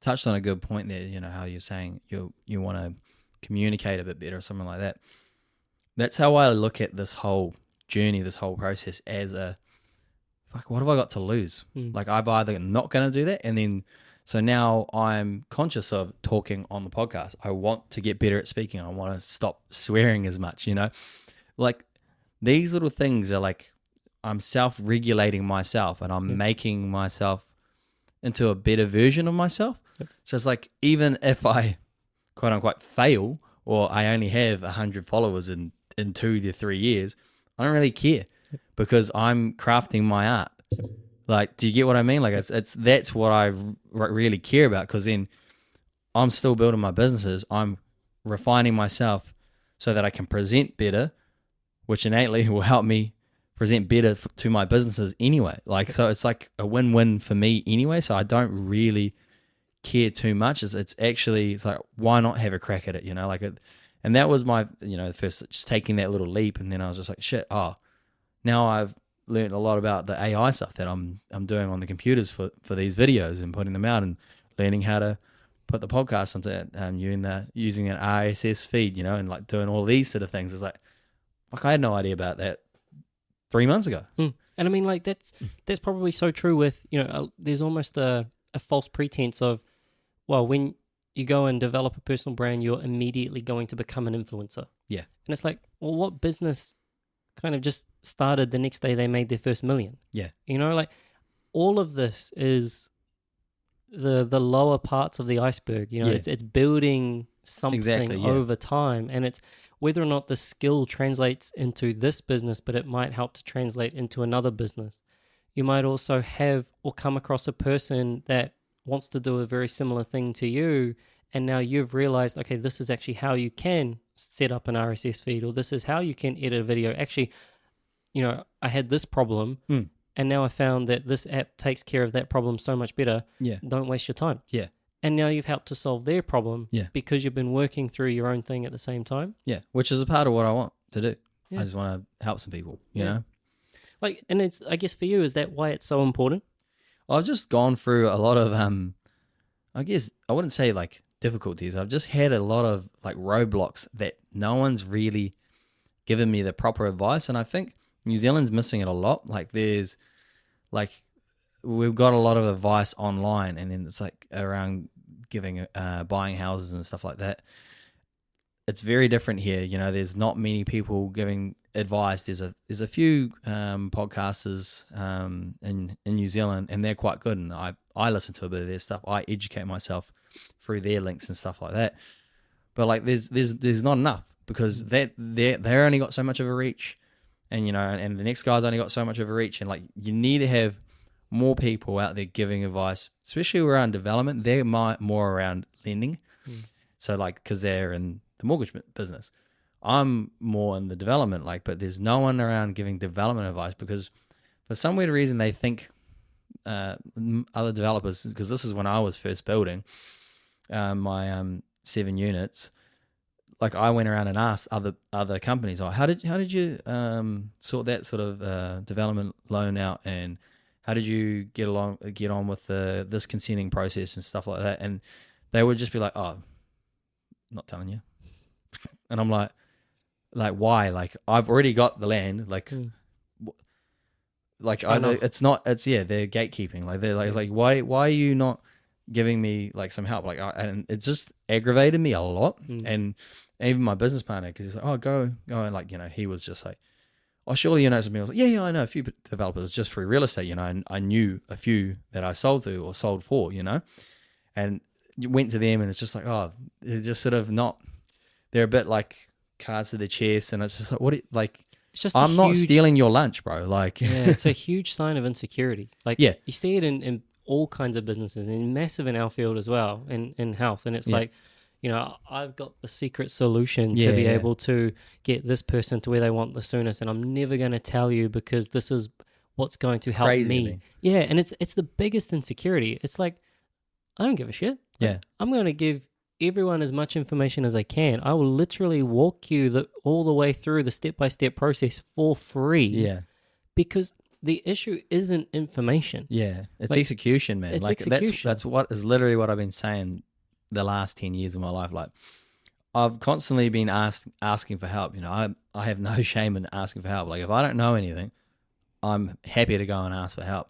Speaker 2: touched on a good point there. You know, how you're saying you want to communicate a bit better or something like that. That's how I look at this whole journey, this whole process, as a, fuck, what have I got to lose? Like, I'm either not going to do that, and then so now I'm conscious of talking on the podcast. I want to get better at speaking. I want to stop swearing as much. You know, like these little things are like, I'm self-regulating myself, and I'm making myself into a better version of myself. So it's like, even if I, quote unquote, fail, or I only have 100 followers in 2 to 3 years, I don't really care, because I'm crafting my art. Like, do you get what I mean? Like, that's what I really care about, because then I'm still building my businesses. I'm refining myself so that I can present better, which innately will help me present better to my businesses anyway. Like, so it's like a win-win for me anyway. So I don't really care too much. It's like, why not have a crack at it? Like it. And that was my, first, just taking that little leap. And then I was just like, shit, now I've learned a lot about the AI stuff that I'm doing on the computers for these videos and putting them out, and learning how to put the podcast onto using an RSS feed, and like doing all these sort of things. It's like, fuck, I had no idea about that 3 months ago.
Speaker 1: And I mean, like, that's probably so true with, there's almost a false pretense of, well, when you go and develop a personal brand, you're immediately going to become an influencer.
Speaker 2: Yeah.
Speaker 1: And it's like, well, what business kind of just started the next day they made their first million?
Speaker 2: Yeah.
Speaker 1: Like, all of this is the lower parts of the iceberg. It's building something over time, and it's whether or not the skill translates into this business, but it might help to translate into another business. You might also have or come across a person that wants to do a very similar thing to you, and now you've realized, okay, this is actually how you can set up an RSS feed, or this is how you can edit a video. Actually, I had this problem, and now I found that this app takes care of that problem so much better.
Speaker 2: Yeah.
Speaker 1: Don't waste your time.
Speaker 2: Yeah.
Speaker 1: And now you've helped to solve their problem,
Speaker 2: yeah,
Speaker 1: because you've been working through your own thing at the same time.
Speaker 2: Yeah, which is a part of what I want to do. Yeah. I just want to help some people, you know?
Speaker 1: Like, and it's, I guess for you, is that why it's so important?
Speaker 2: I've just gone through a lot of, I guess, I wouldn't say like difficulties. I've just had a lot of like roadblocks that no one's really given me the proper advice. And I think New Zealand's missing it a lot. Like there's like, we've got a lot of advice online, and then it's like around giving, buying houses and stuff like that. It's very different here. There's not many people giving advice. There's a few podcasters in New Zealand, and they're quite good, and I listen to a bit of their stuff. I educate myself through their links and stuff like that. But like there's not enough, because they're only got so much of a reach, and and the next guy's only got so much of a reach, and like you need to have more people out there giving advice, especially around development. They're more around lending, so like because they're in the mortgage business. I'm more in the development, but there's no one around giving development advice, because for some weird reason they think other developers, because this is when I was first building my 7 units, like I went around and asked other companies, how did you sort that sort of development loan out, and how did you get on with this consenting process and stuff like that? And they would just be like, oh, not telling you. And I'm like why? Like I've already got the land. Like I know it's they're gatekeeping. Like they're like, it's like why are you not giving me like some help? Like and it just aggravated me a lot. And even my business partner, because he's like, oh go and like he was just like, oh surely you know something. I was like, yeah I know a few developers just through real estate. And I knew a few that I sold to or sold for. And you went to them, and it's just like, oh, they're just sort of not. They're a bit like cards to the chest, and it's just like, it's just I'm not stealing your lunch, bro. Like,
Speaker 1: yeah, it's a huge sign of insecurity. Like, you see it in all kinds of businesses, and massive in our field as well, in health. And it's like, I've got the secret solution to be able to get this person to where they want the soonest, and I'm never going to tell you because this is what's going to help me. Yeah, and it's the biggest insecurity. It's like, I don't give a shit. Like, I'm going to give everyone as much information as I can. I will literally walk you all the way through the step-by-step process for free. Yeah. Because the issue isn't information.
Speaker 2: Yeah. It's execution, man.
Speaker 1: It's execution.
Speaker 2: That's what is literally what I've been saying the last 10 years of my life. Like I've constantly been asking for help. I have no shame in asking for help. Like if I don't know anything, I'm happy to go and ask for help.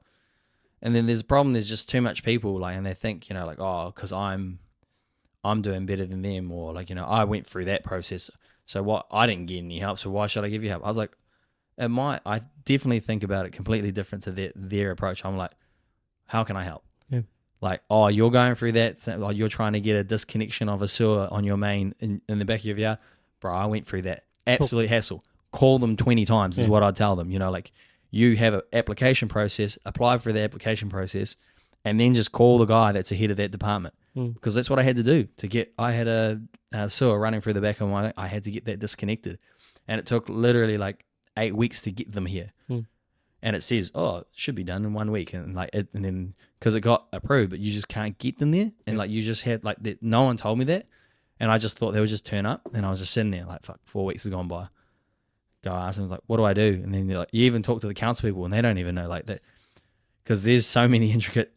Speaker 2: And then there's a problem. There's just too much people, and they think, like, oh, because I'm doing better than them, or like, I went through that process, so what? I didn't get any help, so why should I give you help? I was like, I definitely think about it completely different to their approach. I'm like, how can I help? Yeah. Like, oh, you're going through that, so you're trying to get a disconnection of a sewer on your main in the back of your yard, bro. I went through that absolute hassle. Call them 20 times is what I tell them. Like, you have an application process, apply for the application process, and then just call the guy that's ahead of that department. Because that's what I had to do to get. I had a sewer running through the back of my. I had to get that disconnected, and it took literally like 8 weeks to get them here. And it says, oh, it should be done in 1 week, and then because it got approved, but you just can't get them there, and like you just had like that. No one told me that, and I just thought they would just turn up, and I was just sitting there like, fuck, 4 weeks has gone by. Go ask them like, what do I do? And then you even talk to the council people, and they don't even know like that, because there's so many intricate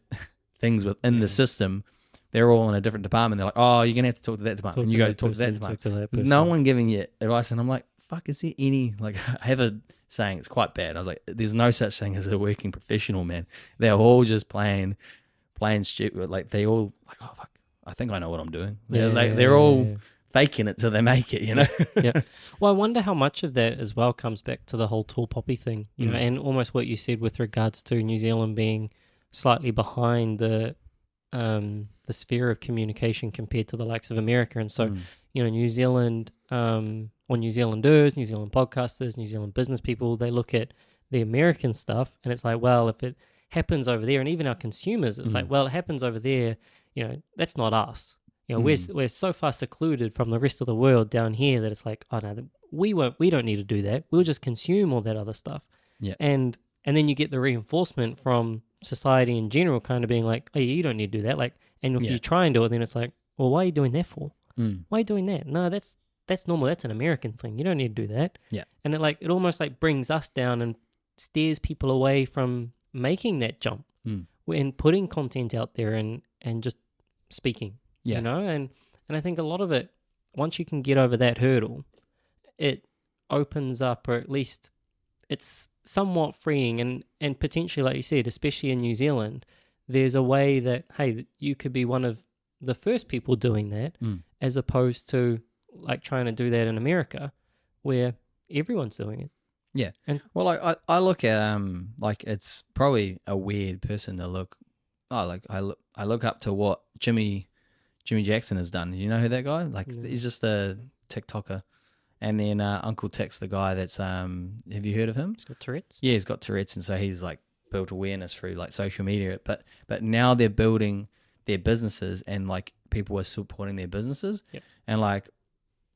Speaker 2: things within the system. They're all in a different department. They're like, oh, you're gonna have to talk to that department. And you go talk to that department. There's no one giving you advice, and I'm like, fuck, is there any like? I have a saying, it's quite bad. I was like, there's no such thing as a working professional, man. They're all just playing stupid. Like they all like, oh fuck, I think I know what I'm doing. They're all faking it till they make it, you know.
Speaker 1: Yeah. Well, I wonder how much of that as well comes back to the whole tall poppy thing, you know, and almost what you said with regards to New Zealand being slightly behind the sphere of communication compared to the likes of America. And so, you know, New Zealand, or New Zealanders, New Zealand podcasters, New Zealand business people, they look at the American stuff and it's like, well, if it happens over there, and even our consumers, it's like, well, it happens over there, you know, that's not us. You know, we're so far secluded from the rest of the world down here that it's like, oh no, we don't need to do that. We'll just consume all that other stuff.
Speaker 2: Yeah.
Speaker 1: And then you get the reinforcement from society in general kind of being like, oh, you don't need to do that. Like, and if you try and do it, then it's like, well, why are you doing that for? Why are you doing that? No, that's normal. That's an American thing. You don't need to do that.
Speaker 2: Yeah.
Speaker 1: And it almost like brings us down and steers people away from making that jump and putting content out there and just speaking, you know? And I think a lot of it, once you can get over that hurdle, it opens up, or at least it's somewhat freeing, and potentially, like you said, especially in New Zealand, there's a way that, hey, you could be one of the first people doing that, as opposed to like trying to do that in America where everyone's doing it.
Speaker 2: Yeah. And well, I look at like it's probably a weird person to look. Oh, like I look up to what Jimmy Jackson has done. You know who that guy? Like he's just a TikToker. And then Uncle Tick's the guy that's have you heard of him?
Speaker 1: He's got Tourette's.
Speaker 2: Yeah, he's got Tourette's, and so he's like built awareness through like social media. But now they're building their businesses, and like people are supporting their businesses.
Speaker 1: Yep.
Speaker 2: And like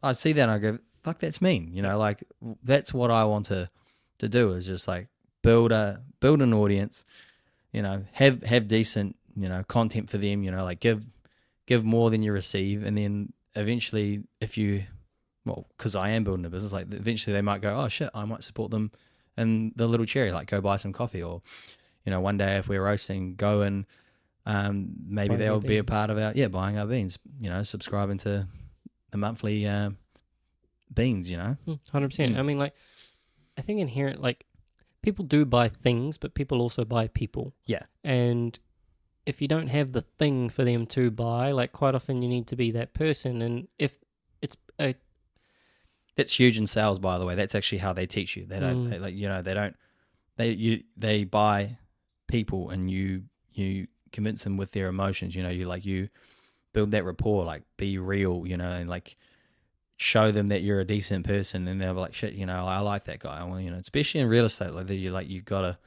Speaker 2: I see that and I go, fuck, that's mean. You know, like that's what I want to do, is just like build an audience, you know, have decent, you know, content for them, you know, like give more than you receive, and then eventually because I am building a business, like eventually they might go, oh shit, I might support them in the Little Cherry, like go buy some coffee, or, you know, one day if we're roasting, go and maybe buying they'll be a part of our, buying our beans, you know, subscribing to the monthly beans, you know.
Speaker 1: 100%. I mean, like, I think inherent, like, people do buy things, but people also buy people.
Speaker 2: Yeah.
Speaker 1: And if you don't have the thing for them to buy, like, quite often you need to be that person. And if it's a...
Speaker 2: That's huge in sales, by the way. That's actually how they teach you. They don't, they buy people, and you convince them with their emotions. You know, you build that rapport, like be real, you know, and like show them that you're a decent person, and they'll be like, shit, you know, I like that guy. Well, you know, especially in real estate, like you got to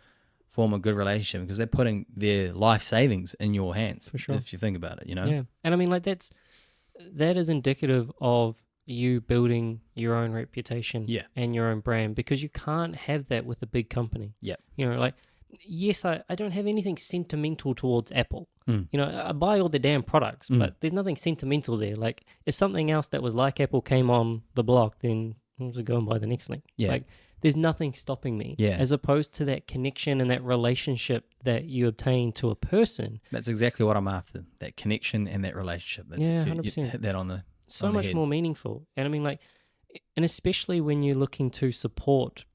Speaker 2: form a good relationship, because they're putting their life savings in your hands.
Speaker 1: For sure.
Speaker 2: If you think about it, you know.
Speaker 1: Yeah, and I mean, like that is indicative of you building your own reputation and your own brand, because you can't have that with a big company.
Speaker 2: Yeah.
Speaker 1: You know, like, yes, I don't have anything sentimental towards Apple. You know, I buy all the damn products, but there's nothing sentimental there. Like, if something else that was like Apple came on the block, then I'll just go and buy the next thing.
Speaker 2: Yeah.
Speaker 1: Like, there's nothing stopping me.
Speaker 2: Yeah.
Speaker 1: As opposed to that connection and that relationship that you obtain to a person.
Speaker 2: That's exactly what I'm after. That connection and that relationship. That's,
Speaker 1: 100%.
Speaker 2: You hit that on the
Speaker 1: so much more meaningful. And I mean, like, and especially when you're looking to support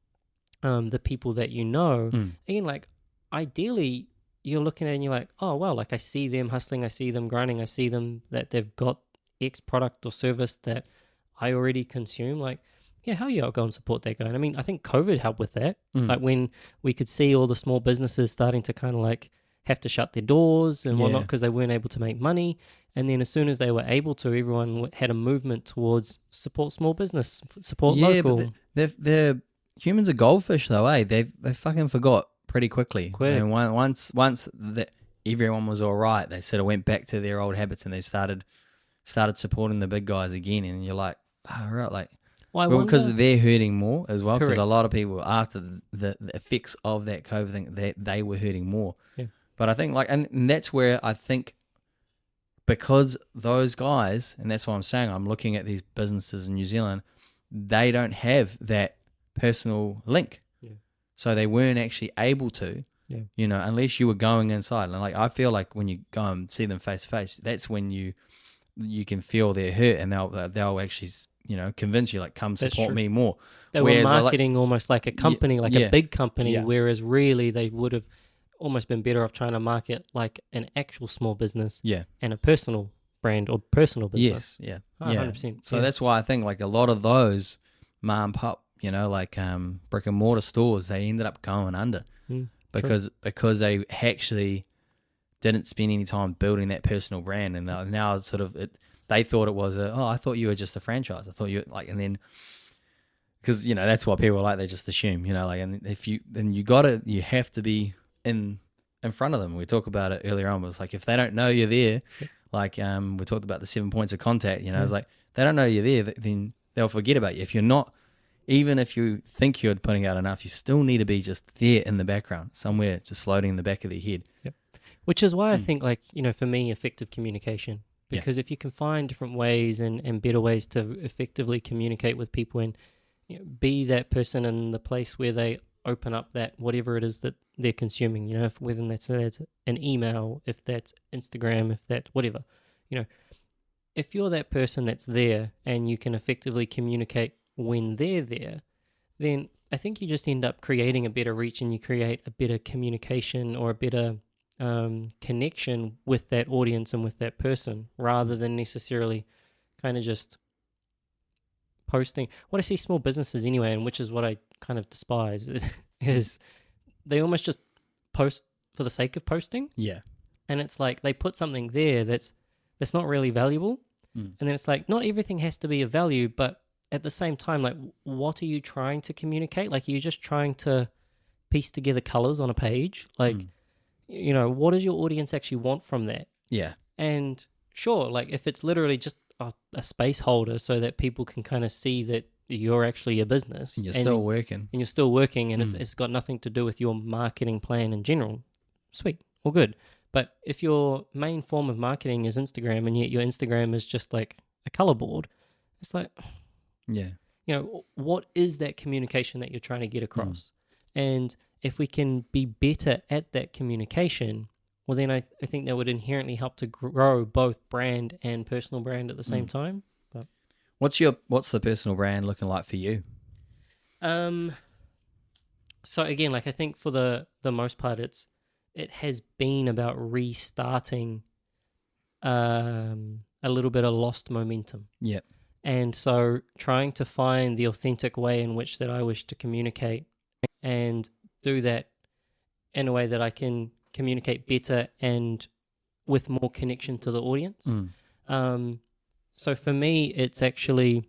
Speaker 1: the people that you know, again, like, ideally you're looking at it and you're like, oh, well, like, I see them hustling, I see them grinding, I see them that they've got X product or service that I already consume. Like, yeah, hell yeah, I'll go and support that guy. And I mean, I think COVID helped with that. Like, when we could see all the small businesses starting to kind of like have to shut their doors and whatnot because they weren't able to make money. And then as soon as they were able to, everyone had a movement towards support small business, support local.
Speaker 2: Yeah, but humans are goldfish though, eh? They fucking forgot pretty quickly.
Speaker 1: Quick.
Speaker 2: And once that everyone was all right, they sort of went back to their old habits and they started supporting the big guys again. And you're like, oh, right, like, well, because they're hurting more as well. Because a lot of people after the effects of that COVID thing, they were hurting more.
Speaker 1: Yeah.
Speaker 2: But I think and that's where I think, because those guys, and that's what I'm saying, I'm looking at these businesses in New Zealand, they don't have that personal link.
Speaker 1: Yeah.
Speaker 2: So they weren't actually able to, unless you were going inside. And like, I feel like when you go and see them face to face, that's when you can feel their hurt, and they'll actually, convince you, like, come support me more.
Speaker 1: They were marketing almost like a company, a big company, whereas really they would have almost been better off trying to market like an actual small business and a personal brand or personal business.
Speaker 2: Yes, yeah.
Speaker 1: 100%.
Speaker 2: So that's why I think like a lot of those mom and pop, like brick and mortar stores, they ended up going under because they actually didn't spend any time building that personal brand, and now it's sort of they thought it was I thought you were just a franchise. I thought you like, and then because that's what people are like, they just assume, like, and if you have to be in front of them. We talked about it earlier on, but it's like if they don't know you're there, like we talked about the 7 points of contact, it's like they don't know you're there, then they'll forget about you. If you're not, even if you think you're putting out enough, you still need to be just there in the background, somewhere just floating in the back of their head.
Speaker 1: Yep. Which is why I think, like, for me, effective communication, because if you can find different ways and better ways to effectively communicate with people and be that person in the place where they open up that whatever it is that they're consuming, if whether that's an email, if that's Instagram, if that's whatever, if you're that person that's there and you can effectively communicate when they're there, then I think you just end up creating a better reach and you create a better communication or a better connection with that audience and with that person, rather than necessarily kind of just posting. What I see small businesses anyway, and which is what I kind of despise, is they almost just post for the sake of posting.
Speaker 2: Yeah.
Speaker 1: And it's like they put something there that's not really valuable. And then it's like, not everything has to be of value, but at the same time, like, what are you trying to communicate? Like, are you just trying to piece together colors on a page? Like, what does your audience actually want from that? Yeah. And sure, like, if it's literally just a space holder so that people can kind of see that you're actually a business.
Speaker 2: And you're still working.
Speaker 1: And you're still working, and it's got nothing to do with your marketing plan in general. Sweet. All good. But if your main form of marketing is Instagram, and yet your Instagram is just like a color board, it's like, what is that communication that you're trying to get across? And if we can be better at that communication, well, then I think that would inherently help to grow both brand and personal brand at the same time. But
Speaker 2: what's the personal brand looking like for you?
Speaker 1: So again, like, I think for the most part, it has been about restarting a little bit of lost momentum.
Speaker 2: Yep.
Speaker 1: And so trying to find the authentic way in which that I wish to communicate, and do that in a way that I can communicate better and with more connection to the audience. So for me, it's actually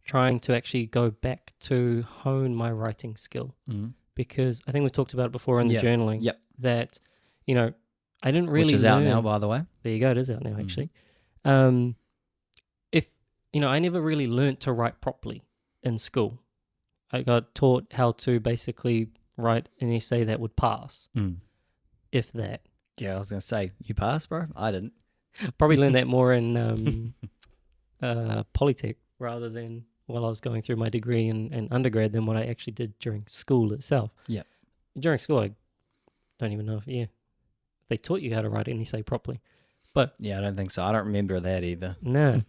Speaker 1: trying to actually go back to hone my writing skill, because I think we talked about it before in the journaling that, I didn't really
Speaker 2: Which is
Speaker 1: learn.
Speaker 2: out now, by the way.
Speaker 1: There you go. It is out now, actually. I never really learnt to write properly in school. I got taught how to basically write an essay that would pass, if that.
Speaker 2: Yeah, I was going to say, you passed, bro? I didn't.
Speaker 1: Probably learned that more in Polytech rather than while I was going through my degree in undergrad than what I actually did during school itself.
Speaker 2: Yeah.
Speaker 1: During school, I don't even know if they taught you how to write an essay properly. But
Speaker 2: yeah, I don't think so. I don't remember that either.
Speaker 1: No.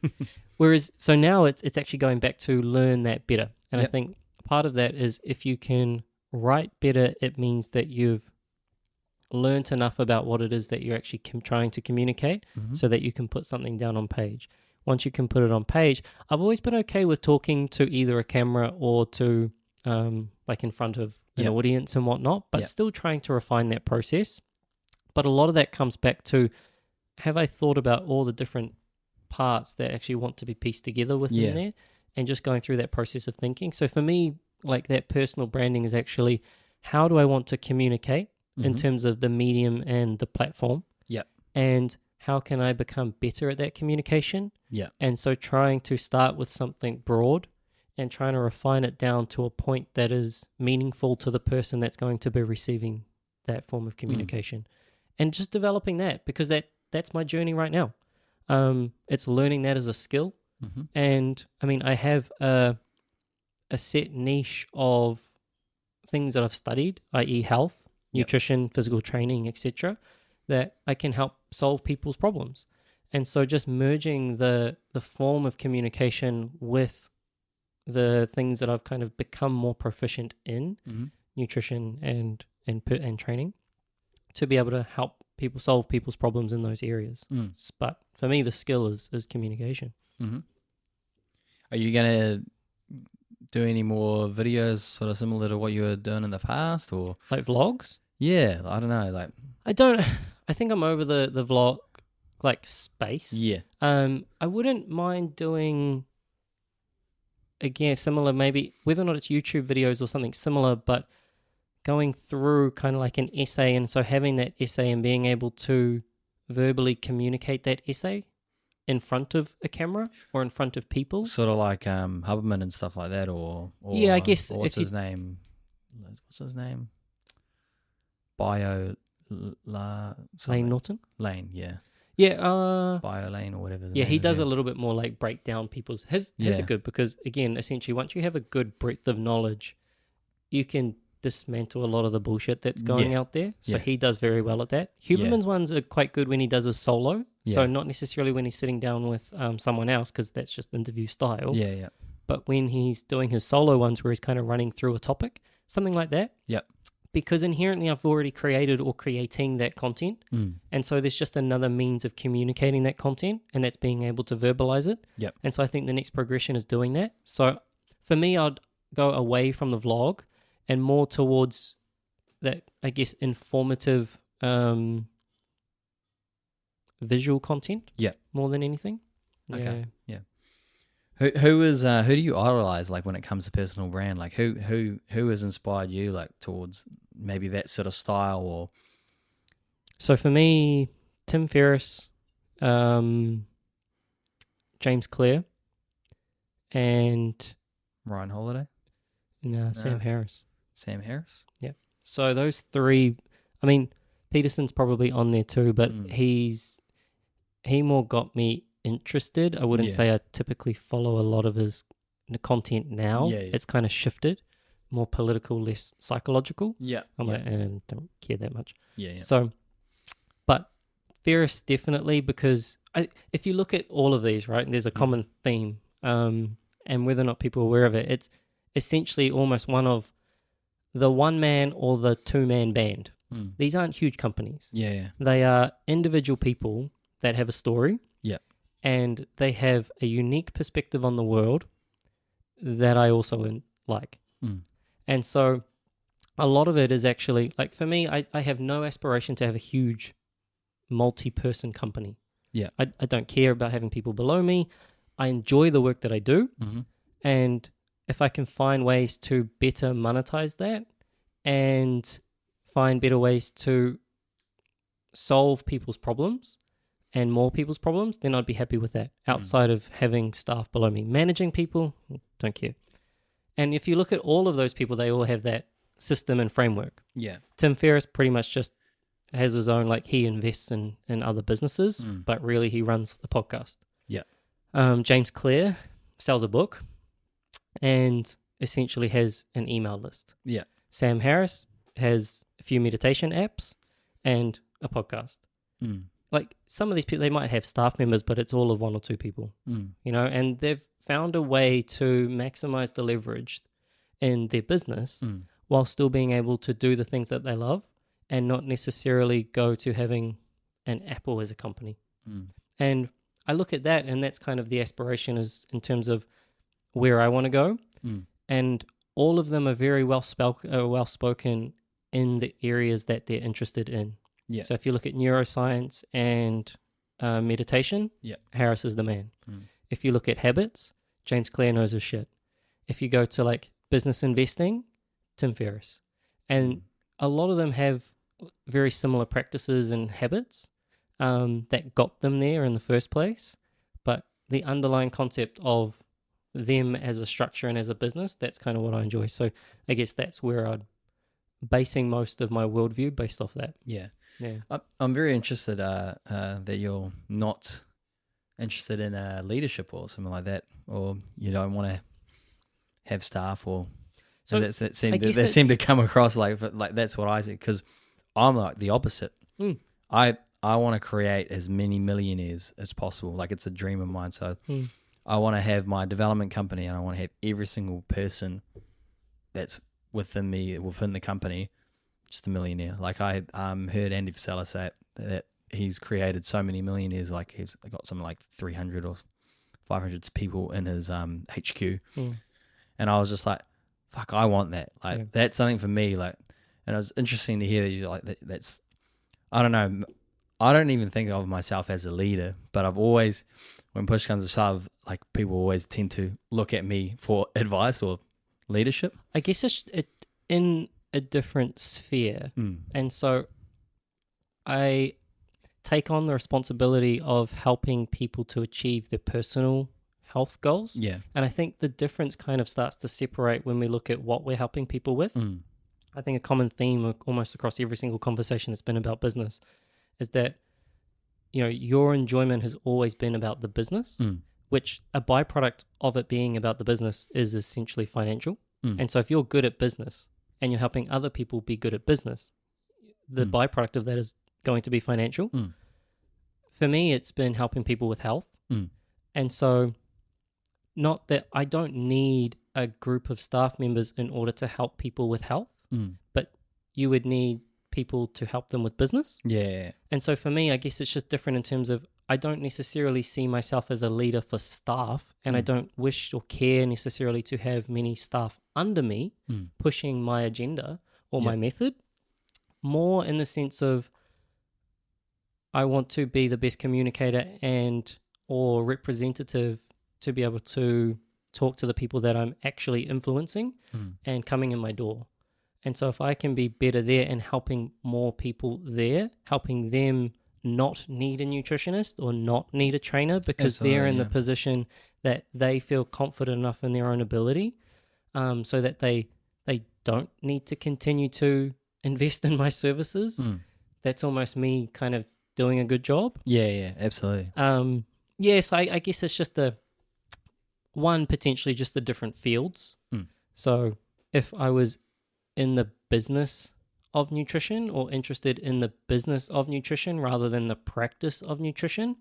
Speaker 1: Whereas, so now it's actually going back to learn that better. And I think part of that is if you can write better, it means that you've learned enough about what it is that you're actually trying to communicate so that you can put something down on page. Once you can put it on page, I've always been okay with talking to either a camera or to like in front of an audience and whatnot, but still trying to refine that process. But a lot of that comes back to, have I thought about all the different parts that actually want to be pieced together within there, and just going through that process of thinking. So for me, like that personal branding is actually how do I want to communicate in terms of the medium and the platform.
Speaker 2: Yep.
Speaker 1: And how can I become better at that communication?
Speaker 2: Yeah.
Speaker 1: And so trying to start with something broad and trying to refine it down to a point that is meaningful to the person that's going to be receiving that form of communication. And just developing that, because that's my journey right now. It's learning that as a skill. And I mean, I have a set niche of things that I've studied, i.e. health, nutrition, physical training, etc., that I can help solve people's problems. And so just merging the form of communication with the things that I've kind of become more proficient in, nutrition and training, to be able to help people solve people's problems in those areas. But for me, the skill is communication.
Speaker 2: Are you going to do any more videos sort of similar to what you were doing in the past, or
Speaker 1: like vlogs?
Speaker 2: Yeah, I don't know. Like,
Speaker 1: I think I'm over the vlog like space.
Speaker 2: Yeah.
Speaker 1: I wouldn't mind doing, again, similar, maybe whether or not it's YouTube videos or something similar, but going through kind of like an essay, and so having that essay and being able to verbally communicate that essay in front of a camera or in front of people.
Speaker 2: Sort of like Huberman and stuff like that, or
Speaker 1: yeah, I guess.
Speaker 2: What's his name? Lane
Speaker 1: Norton?
Speaker 2: Lane, yeah.
Speaker 1: Yeah.
Speaker 2: Bio Lane or whatever.
Speaker 1: Yeah, he does a little bit more like break down people's. His are good because, again, essentially, once you have a good breadth of knowledge, you can dismantle a lot of the bullshit that's going out there. So he does very well at that. Huberman's ones are quite good when he does a solo. So not necessarily when he's sitting down with someone else, because that's just interview style.
Speaker 2: Yeah.
Speaker 1: But when he's doing his solo ones where he's kind of running through a topic, something like that.
Speaker 2: Yep.
Speaker 1: Because inherently I've already created or creating that content. And so there's just another means of communicating that content, and that's being able to verbalize it.
Speaker 2: Yep.
Speaker 1: And so I think the next progression is doing that. So for me, I'd go away from the vlog and more towards that, I guess, informative visual content.
Speaker 2: Yeah.
Speaker 1: More than anything.
Speaker 2: Okay. Yeah. Who do you idolize, like, when it comes to personal brand? Like, who has inspired you, like, towards maybe that sort of style? Or
Speaker 1: so for me, Tim Ferriss, James Clear, and
Speaker 2: Ryan Holiday?
Speaker 1: No, Sam Harris.
Speaker 2: Sam Harris?
Speaker 1: Yeah. So those three, I mean, Peterson's probably on there too, but he more got me interested. I wouldn't say I typically follow a lot of his content now. It's kind of shifted, more political, less psychological. I'm like, don't care that much. So, but Ferris definitely, because if you look at all of these, right, there's a common theme, and whether or not people are aware of it, it's essentially almost one of the one-man or the two-man band. These aren't huge companies. They are individual people that have a story. And they have a unique perspective on the world that I also like. And so a lot of it is actually, like, for me, I have no aspiration to have a huge multi-person company. I don't care about having people below me. I enjoy the work that I do. And if I can find ways to better monetize that and find better ways to solve people's problems and more people's problems, then I'd be happy with that. Outside of having staff below me. Managing people, don't care. And if you look at all of those people, they all have that system and framework. Tim Ferriss pretty much just has his own, like, he invests in other businesses, but really he runs the podcast. James Clear sells a book and essentially has an email list. Sam Harris has a few meditation apps and a podcast. Like, some of these people, they might have staff members, but it's all of one or two people, you know, and they've found a way to maximize the leverage in their business while still being able to do the things that they love and not necessarily go to having an Apple as a company. And I look at that, and that's kind of the aspiration, is in terms of where I want to go. And all of them are very well spoken in the areas that they're interested in. So if you look at neuroscience and meditation, Harris is the man. If you look at habits, James Clear knows his shit. If you go to, like, business investing, Tim Ferriss. And a lot of them have very similar practices and habits that got them there in the first place. But the underlying concept of them as a structure and as a business, that's kind of what I enjoy. So I guess that's where I'm basing most of my worldview based off that.
Speaker 2: Yeah.
Speaker 1: Yeah.
Speaker 2: I'm very interested that you're not interested in leadership or something like that, or you don't want to have staff, or so that seemed to come across like that's what I said, because I'm like the opposite. I want to create as many millionaires as possible. Like, it's a dream of mine. So I want to have my development company, and I want to have every single person that's within the company, just a millionaire. Like, I heard Andy Frisella say that he's created so many millionaires. Like, he's got something like 300 or 500 people in his HQ. And I was just like, fuck, I want that. Like, that's something for me. Like, and it was interesting to hear that you like that's, I don't know, I don't even think of myself as a leader, but I've always, when push comes to shove, like, people always tend to look at me for advice or leadership.
Speaker 1: I guess it's in a different sphere. And so I take on the responsibility of helping people to achieve their personal health goals.
Speaker 2: Yeah.
Speaker 1: And I think the difference kind of starts to separate when we look at what we're helping people with. I think a common theme almost across every single conversation that's been about business is that, you know, your enjoyment has always been about the business, which a byproduct of it being about the business is essentially financial. And so if you're good at business and you're helping other people be good at business, the byproduct of that is going to be financial. For me, it's been helping people with health. And so, not that I don't need a group of staff members in order to help people with health, but you would need people to help them with business.
Speaker 2: Yeah.
Speaker 1: And so for me, I guess it's just different in terms of I don't necessarily see myself as a leader for staff, and I don't wish or care necessarily to have many staff under me pushing my agenda or my method. More in the sense of I want to be the best communicator and or representative to be able to talk to the people that I'm actually influencing and coming in my door. And so if I can be better there and helping more people there, helping them not need a nutritionist or not need a trainer because they're in the position that they feel confident enough in their own ability, so that they don't need to continue to invest in my services. That's almost me kind of doing a good job.
Speaker 2: Yeah, absolutely.
Speaker 1: Yes, I guess it's just potentially just the different fields. So if I was in the business of nutrition or interested in the business of nutrition rather than the practice of nutrition,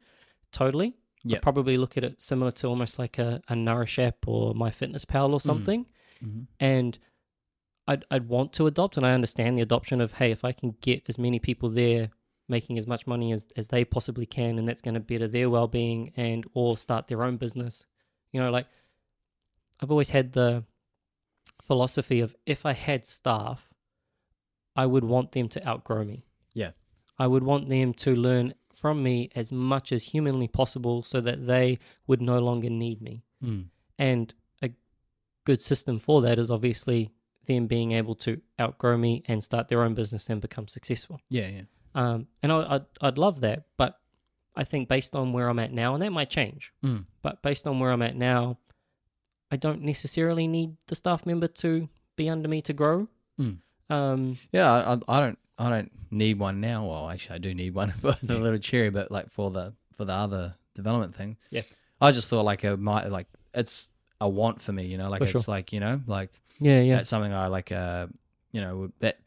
Speaker 1: totally. I'd probably look at it similar to almost like a Nourish app or MyFitnessPal or something. And I'd want to adopt, and I understand the adoption of, hey, if I can get as many people there making as much money as they possibly can, and that's going to better their well-being and or start their own business. You know, like, I've always had the philosophy of if I had staff, I would want them to outgrow me.
Speaker 2: Yeah.
Speaker 1: I would want them to learn from me as much as humanly possible so that they would no longer need me. And a good system for that is obviously them being able to outgrow me and start their own business and become successful.
Speaker 2: Yeah.
Speaker 1: And I'd love that, but I think based on where I'm at now, and that might change, but based on where I'm at now, I don't necessarily need the staff member to be under me to grow.
Speaker 2: Yeah, I don't need one now. Well, actually, I do need one for the little cherry, but like for the other development thing.
Speaker 1: Yeah,
Speaker 2: I just thought it's a want for me, you know, like it's like, you know, like that's something I like. You know, that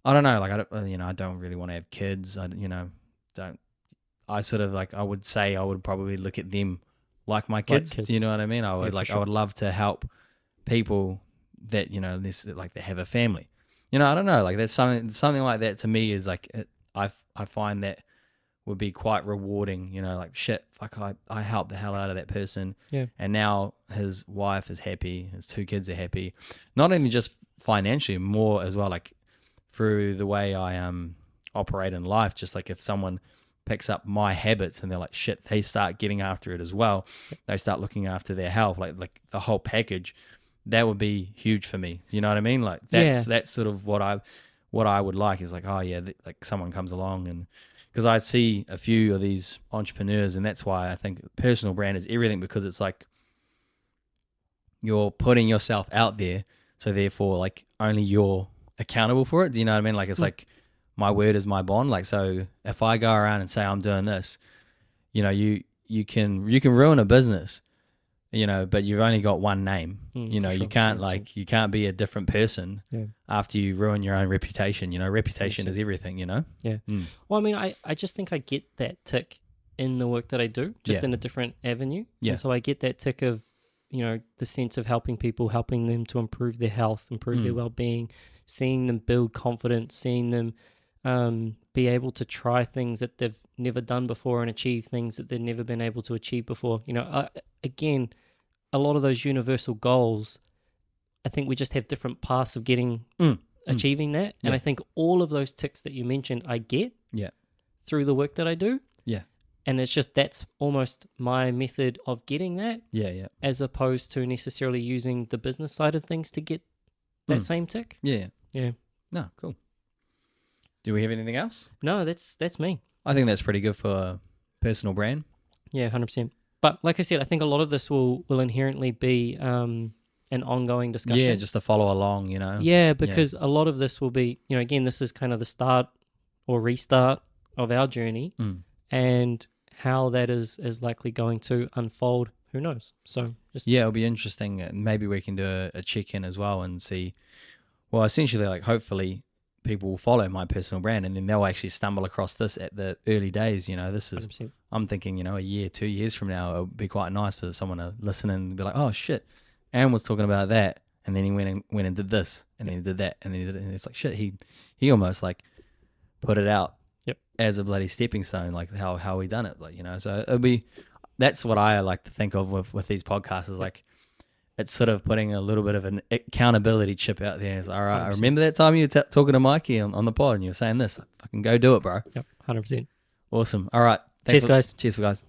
Speaker 2: I don't know, like I don't really want to have kids. I sort of like I would say I would probably look at them like my kids. Do you know what I mean? I would I would love to help people that, you know, this like they have a family. You know, I don't know, like that's something like that to me is like I find that would be quite rewarding. You know, like shit, like I helped the hell out of that person.
Speaker 1: Yeah.
Speaker 2: And now his wife is happy, his 2 kids are happy. Not only just financially, more as well, like through the way I operate in life. Just like if someone picks up my habits and they're like shit, they start getting after it as well. They start looking after their health, like the whole package. that would be huge for me. You know what I mean? Like that's sort of what I would like is like, oh yeah, like someone comes along, and because I see a few of these entrepreneurs, and that's why I think personal brand is everything, because it's like you're putting yourself out there, so therefore like only you're accountable for it. Do you know what I mean? Like it's like my word is my bond. Like, so if I go around and say I'm doing this, you know, you can ruin a business, you know, but you've only got one name. You know, you can't 100%. You can't be a different person after you ruin your own reputation. You know, reputation is everything, you know?
Speaker 1: Yeah. Well, I mean, I just think I get that tick in the work that I do, just in a different avenue. Yeah. And so I get that tick of, you know, the sense of helping people, helping them to improve their health, improve their well-being, seeing them build confidence, seeing them be able to try things that they've never done before and achieve things that they've never been able to achieve before. You know, again, a lot of those universal goals, I think we just have different paths of getting achieving that. And I think all of those ticks that you mentioned, I get through the work that I do. Yeah. And it's just that's almost my method of getting that. Yeah. As opposed to necessarily using the business side of things to get that same tick. Yeah. Yeah.
Speaker 2: No, cool. Do we have anything else?
Speaker 1: No, that's me.
Speaker 2: I think that's pretty good for personal brand.
Speaker 1: Yeah, 100%. But like I said, I think a lot of this will inherently be an ongoing discussion.
Speaker 2: Yeah, just to follow along, you know.
Speaker 1: Yeah, because a lot of this will be, you know, again, this is kind of the start or restart of our journey, and how that is likely going to unfold, who knows? So just
Speaker 2: it'll be interesting. Maybe we can do a check-in as well and see, well, essentially, like, hopefully people will follow my personal brand, and then they'll actually stumble across this at the early days. You know, this is 100%. I'm thinking, you know, a year, 2 years from now, it'll be quite nice for someone to listen and be like, oh shit, Aaron was talking about that, and then he went and did this, and then he did that, and then he did it, and it's like shit. He almost like put it out as a bloody stepping stone, like how he done it, like, you know. So it'll be, that's what I like to think of with these podcasts, is like, it's sort of putting a little bit of an accountability chip out there. It's all right, 100%. I remember that time you were talking to Mikey on the pod and you were saying this. Fucking go do it, bro.
Speaker 1: Yep, 100%.
Speaker 2: Awesome. All right.
Speaker 1: Cheers, guys.
Speaker 2: Cheers, guys.